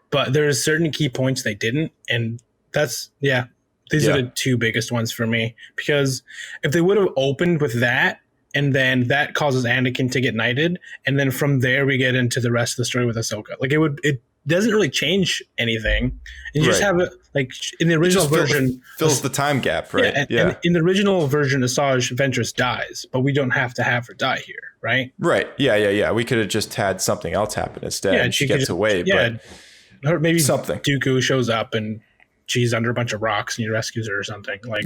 But there's certain key points they didn't, and these are the two biggest ones for me. Because if they would have opened with that, and then that causes Anakin to get knighted, and then from there we get into the rest of the story with Ahsoka. Like, it doesn't really change anything. You just have it, like, in the original version, fills the time gap, right? And in the original version, Asajj Ventress dies, but we don't have to have her die here, right? Right. Yeah. We could have just had something else happen instead. Yeah, she gets away, but. Or maybe something. Dooku shows up and she's under a bunch of rocks and he rescues her or something. Like,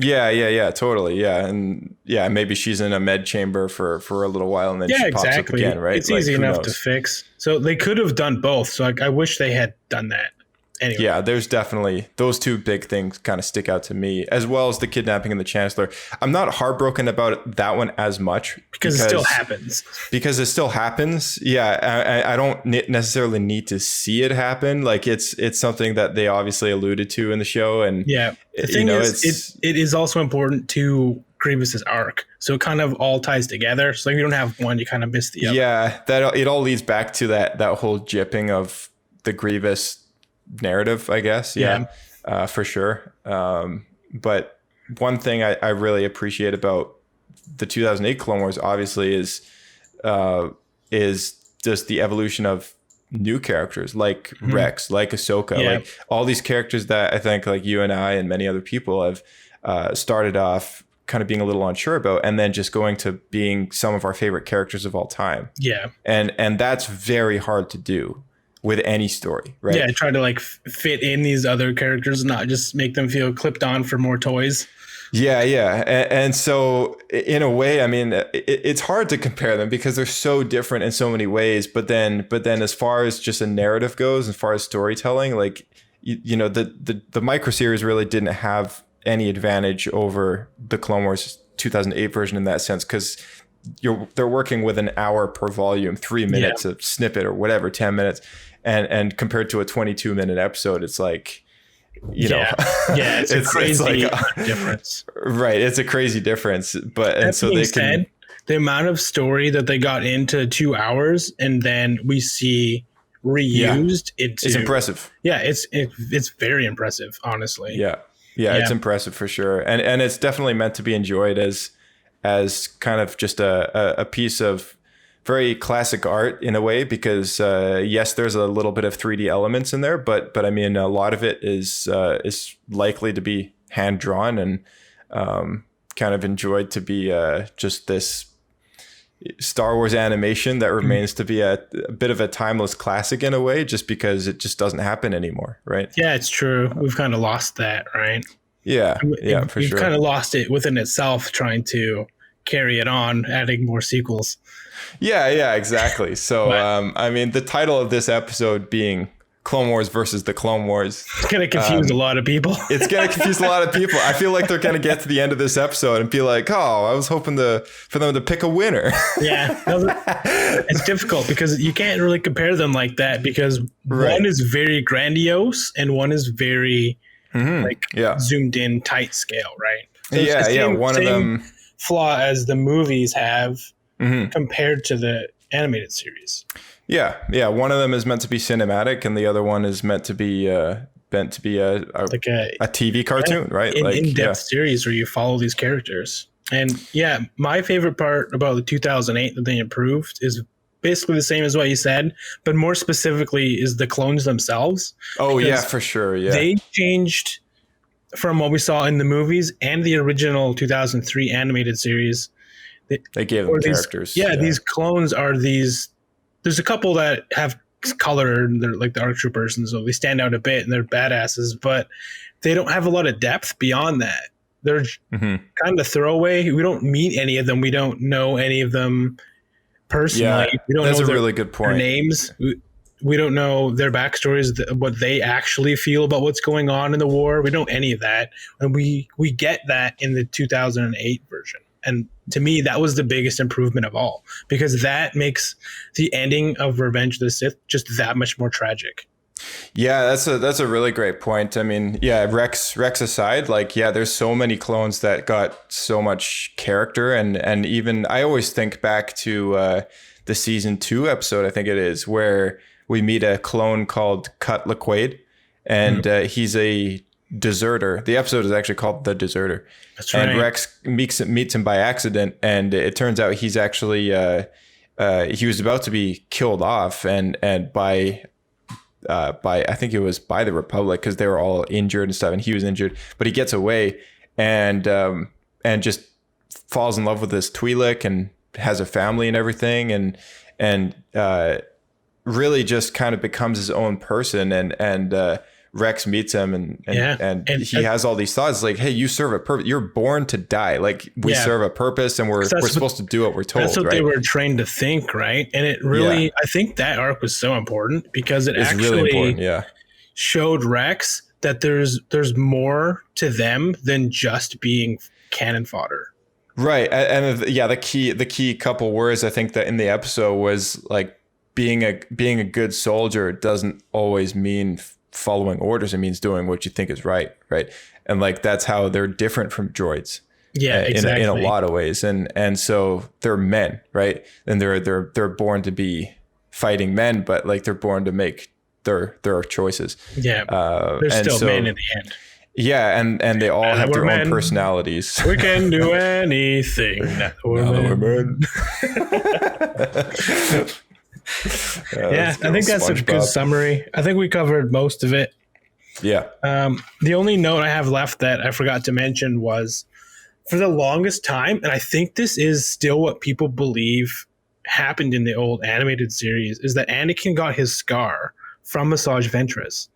totally. And maybe she's in a med chamber for a little while and then she pops up again, right? It's easy enough to fix. So they could have done both. So I wish they had done that. Anyway. Yeah, there's definitely those two big things kind of stick out to me, as well as the kidnapping and the Chancellor. I'm not heartbroken about that one as much because it still happens. Because it still happens. Yeah, I don't necessarily need to see it happen. Like, it's something that they obviously alluded to in the show, and the thing is, it is also important to Grievous's arc, so it kind of all ties together. So like, you don't have one, you kind of miss the other. Yeah, that it all leads back to that whole gypping of the Grievous narrative, I guess. For sure. But one thing I really appreciate about the 2008 Clone Wars obviously is just the evolution of new characters like Rex, like Ahsoka, like all these characters that I think, like, you and I and many other people have started off kind of being a little unsure about, and then just going to being some of our favorite characters of all time. And that's very hard to do with any story, right? Try to, like, fit in these other characters, not just make them feel clipped on for more toys. Yeah. And so in a way, I mean, it's hard to compare them because they're so different in so many ways. But then as far as just a narrative goes, as far as storytelling, like, you know, the micro series really didn't have any advantage over the Clone Wars 2008 version in that sense, because they're working with an hour per volume, 3 minutes of snippet or whatever, 10 minutes. And compared to a 22-minute episode, it's like, you know, it's a crazy difference. Right. It's a crazy difference. But, and so they can, the amount of story that they got into 2 hours and then we see reused, it's impressive. Yeah. It's very impressive, honestly. Yeah. It's impressive for sure. And it's definitely meant to be enjoyed as kind of just a piece of very classic art in a way, because yes, there's a little bit of 3D elements in there, but I mean, a lot of it is likely to be hand drawn and kind of enjoyed to be just this Star Wars animation that remains to be a bit of a timeless classic in a way, just because it just doesn't happen anymore, right? Yeah, it's true. We've kind of lost that, right? Yeah, for sure. We've kind of lost it within itself, trying to carry it on, adding more sequels. Yeah, exactly. So, I mean, the title of this episode being Clone Wars versus the Clone Wars. It's going to confuse a lot of people. It's going to confuse a lot of people. I feel like they're going to get to the end of this episode and be like, oh, I was hoping for them to pick a winner. Yeah. It's difficult because you can't really compare them like that, because one is very grandiose and one is very zoomed in, tight scale, right? So one of them flaw as the movies have compared to the animated series. Yeah. One of them is meant to be cinematic, and the other one is meant to be a TV cartoon, right? In-depth series where you follow these characters. And my favorite part about the 2008 that they improved is basically the same as what you said, but more specifically is the clones themselves. Oh yeah, for sure. Yeah, they changed from what we saw in the movies and the original 2003 animated series. They gave them characters. These clones are these. There's a couple that have color, and they're like the ARC troopers, and so they stand out a bit and they're badasses, but they don't have a lot of depth beyond that. They're kind of throwaway. We don't meet any of them. We don't know any of them personally. We don't that's know a really good point. Their names. We don't know their backstories, what they actually feel about what's going on in the war. We don't know any of that. And we get that in the 2008 version. And to me, that was the biggest improvement of all, because that makes the ending of Revenge of the Sith just that much more tragic. Yeah, that's a really great point. I mean, Rex aside, there's so many clones that got so much character, and even I always think back to the season 2 episode, I think it is, where we meet a clone called Cut Laquaid, and he's a deserter. The episode is actually called The Deserter. That's right. And Rex meets him by accident, and it turns out he's actually he was about to be killed off, and by I think it was by the Republic, because they were all injured and stuff, and he was injured, but he gets away and just falls in love with this Twi'lek and has a family and everything, and really just kind of becomes his own person, and Rex meets him and he has all these thoughts like, hey, you serve a purpose. You're born to die. Like we serve a purpose, and we're supposed to do what we're told. That's what they were trained to think, right? And it really, I think that arc was so important because it's actually really important, showed Rex that there's more to them than just being cannon fodder. Right. And the key couple words I think that in the episode was like being a good soldier doesn't always mean following orders. It means doing what you think is right. And like that's how they're different from droids. Yeah, exactly. In a lot of ways. And so they're men, right? And they're born to be fighting men, but like they're born to make their choices. Yeah. They're still men in the end. Yeah, and they all have their own personalities. We can do anything. Now we're men. I think that's a good summary. I think we covered most of it. Yeah. The only note I have left that I forgot to mention was, for the longest time, and I think this is still what people believe happened in the old animated series, is that Anakin got his scar from Asajj Ventress.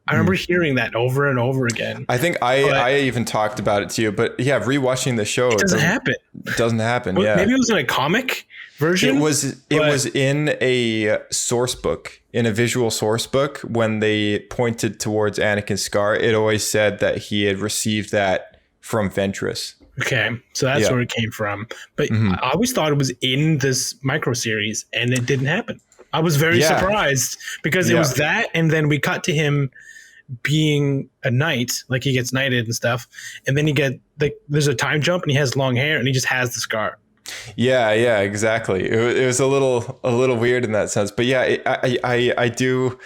I remember hearing that over and over again. I think I even talked about it to you, but yeah, rewatching the show, it doesn't happen. It doesn't happen. Well, yeah, maybe it was in a comic version. It was in a source book, in a visual source book. When they pointed towards Anakin's scar, it always said that he had received that from Ventress. Okay, so that's where it came from. But I always thought it was in this micro series, and it didn't happen. I was very surprised because it was that, and then we cut to him being a knight, like he gets knighted and stuff, and then there's a time jump, and he has long hair, and he just has the scar. Yeah, exactly. It was a little weird in that sense, but yeah, I do.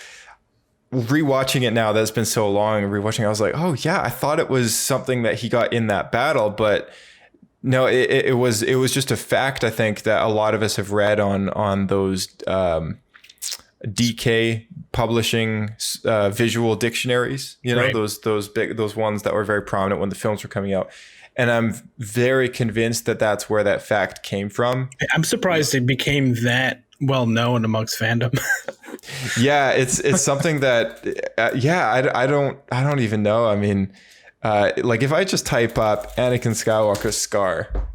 Rewatching it now, that's been so long. Rewatching, I was like, oh yeah, I thought it was something that he got in that battle, but no, it was just a fact. I think that a lot of us have read on those DK publishing visual dictionaries. You know, those ones that were very prominent when the films were coming out. And I'm very convinced that that's where that fact came from. I'm surprised it became that well known amongst fandom. Yeah, it's something that I don't even know. I mean, like if I just type up Anakin Skywalker's scar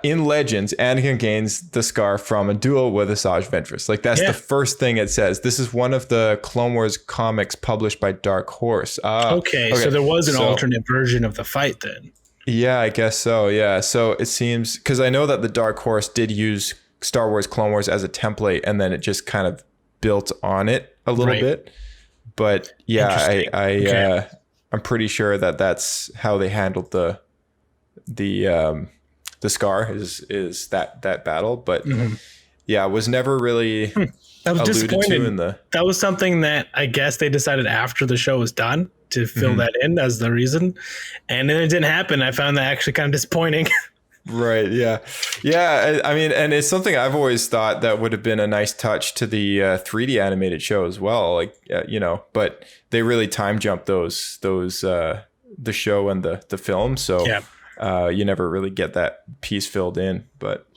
in Legends, Anakin gains the scar from a duel with Asajj Ventress. Like that's the first thing it says. This is one of the Clone Wars comics published by Dark Horse. Okay, so there was an alternate version of the fight then. Yeah, I guess so. Yeah, so it seems, because I know that the Dark Horse did use Star Wars Clone Wars as a template, and then it just kind of built on it a little bit. But yeah, I'm pretty sure that that's how they handled the scar is that battle. But yeah, it was never really that was disappointing. That was something that I guess they decided after the show was done to fill that in as the reason, and then it didn't happen. I found that actually kind of disappointing. Right. Yeah. I mean, and it's something I've always thought that would have been a nice touch to the 3D animated show as well. Like, but they really time jumped those the show and the film. So you never really get that piece filled in. But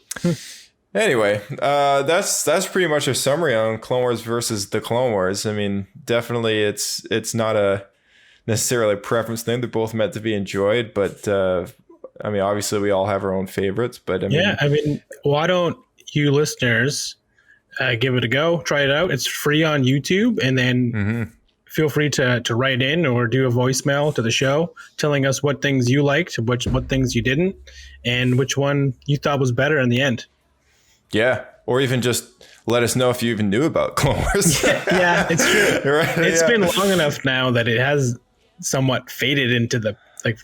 anyway, that's pretty much a summary on Clone Wars versus the Clone Wars. I mean, definitely it's not a necessarily a preference thing. They're both meant to be enjoyed, but I mean, obviously we all have our own favorites, but I mean, why don't you listeners give it a go, try it out. It's free on YouTube, and then feel free to write in or do a voicemail to the show telling us what things you liked, what things you didn't, and which one you thought was better in the end. Yeah. Or even just let us know if you even knew about Clone Wars. Yeah, it's true. Right? It's been long enough now that it has somewhat faded into the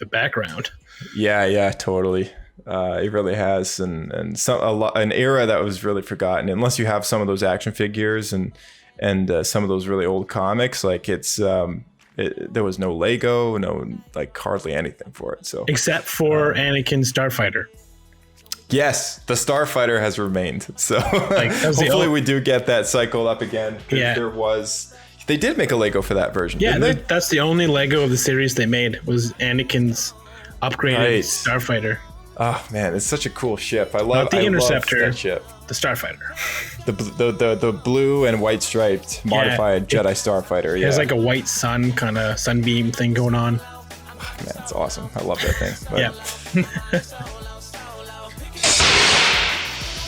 background. Yeah, totally. It really has, and an era that was really forgotten. Unless you have some of those action figures and some of those really old comics, like there was no Lego, no like hardly anything for it. So except for Anakin Starfighter. Yes, the Starfighter has remained. So hopefully we do get that cycled up again. Yeah, they did make a Lego for that version. Yeah, that's the only Lego of the series they made was Anakin's upgraded Starfighter. Oh man, it's such a cool ship. I love the Interceptor, that ship. The Starfighter. The blue and white striped modified Jedi Starfighter. Yeah, it has like a white sun kind of sunbeam thing going on. Oh, man, it's awesome. I love that thing. Yeah.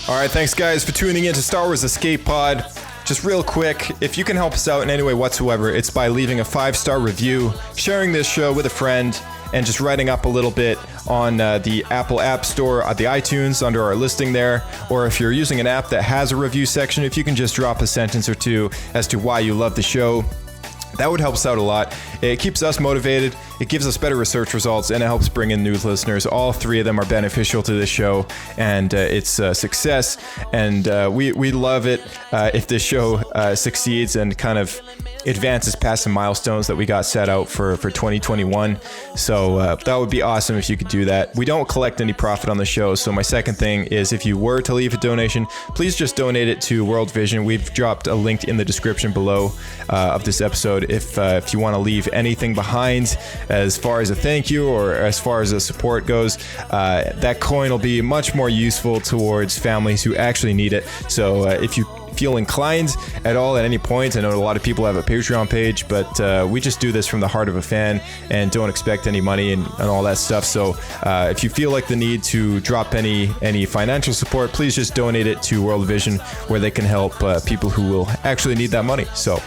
All right, thanks guys for tuning in to Star Wars Escape Pod. Just real quick, if you can help us out in any way whatsoever, it's by leaving a 5-star review, sharing this show with a friend, and just writing up a little bit on the Apple App Store, the iTunes, under our listing there. Or if you're using an app that has a review section, if you can just drop a sentence or two as to why you love the show, that would help us out a lot. It keeps us motivated, it gives us better research results, and it helps bring in new listeners. All three of them are beneficial to this show and its success. And we love it if this show succeeds and kind of advances past some milestones that we got set out for 2021. So that would be awesome if you could do that. We don't collect any profit on the show. So my second thing is, if you were to leave a donation, please just donate it to World Vision. We've dropped a link in the description below of this episode. If you want to leave anything behind as far as a thank you or as far as the support goes, that coin will be much more useful towards families who actually need it. So if you feel inclined at all at any point, I know a lot of people have a Patreon page, but we just do this from the heart of a fan and don't expect any money and all that stuff. So if you feel like the need to drop any financial support, please just donate it to World Vision, where they can help people who will actually need that money. So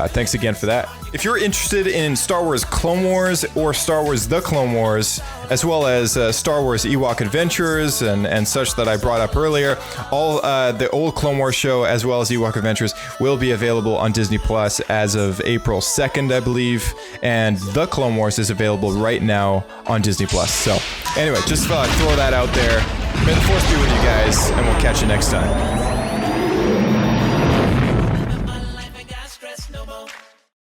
thanks again for that. If you're interested in Star Wars Clone Wars or Star Wars The Clone Wars, as well as Star Wars Ewok Adventures and such that I brought up earlier, all the old Clone Wars show as well as Ewok Adventures will be available on Disney Plus as of April 2nd, I believe, and The Clone Wars is available right now on Disney Plus. So anyway, just throw that out there. May the Force be with you guys, and we'll catch you next time.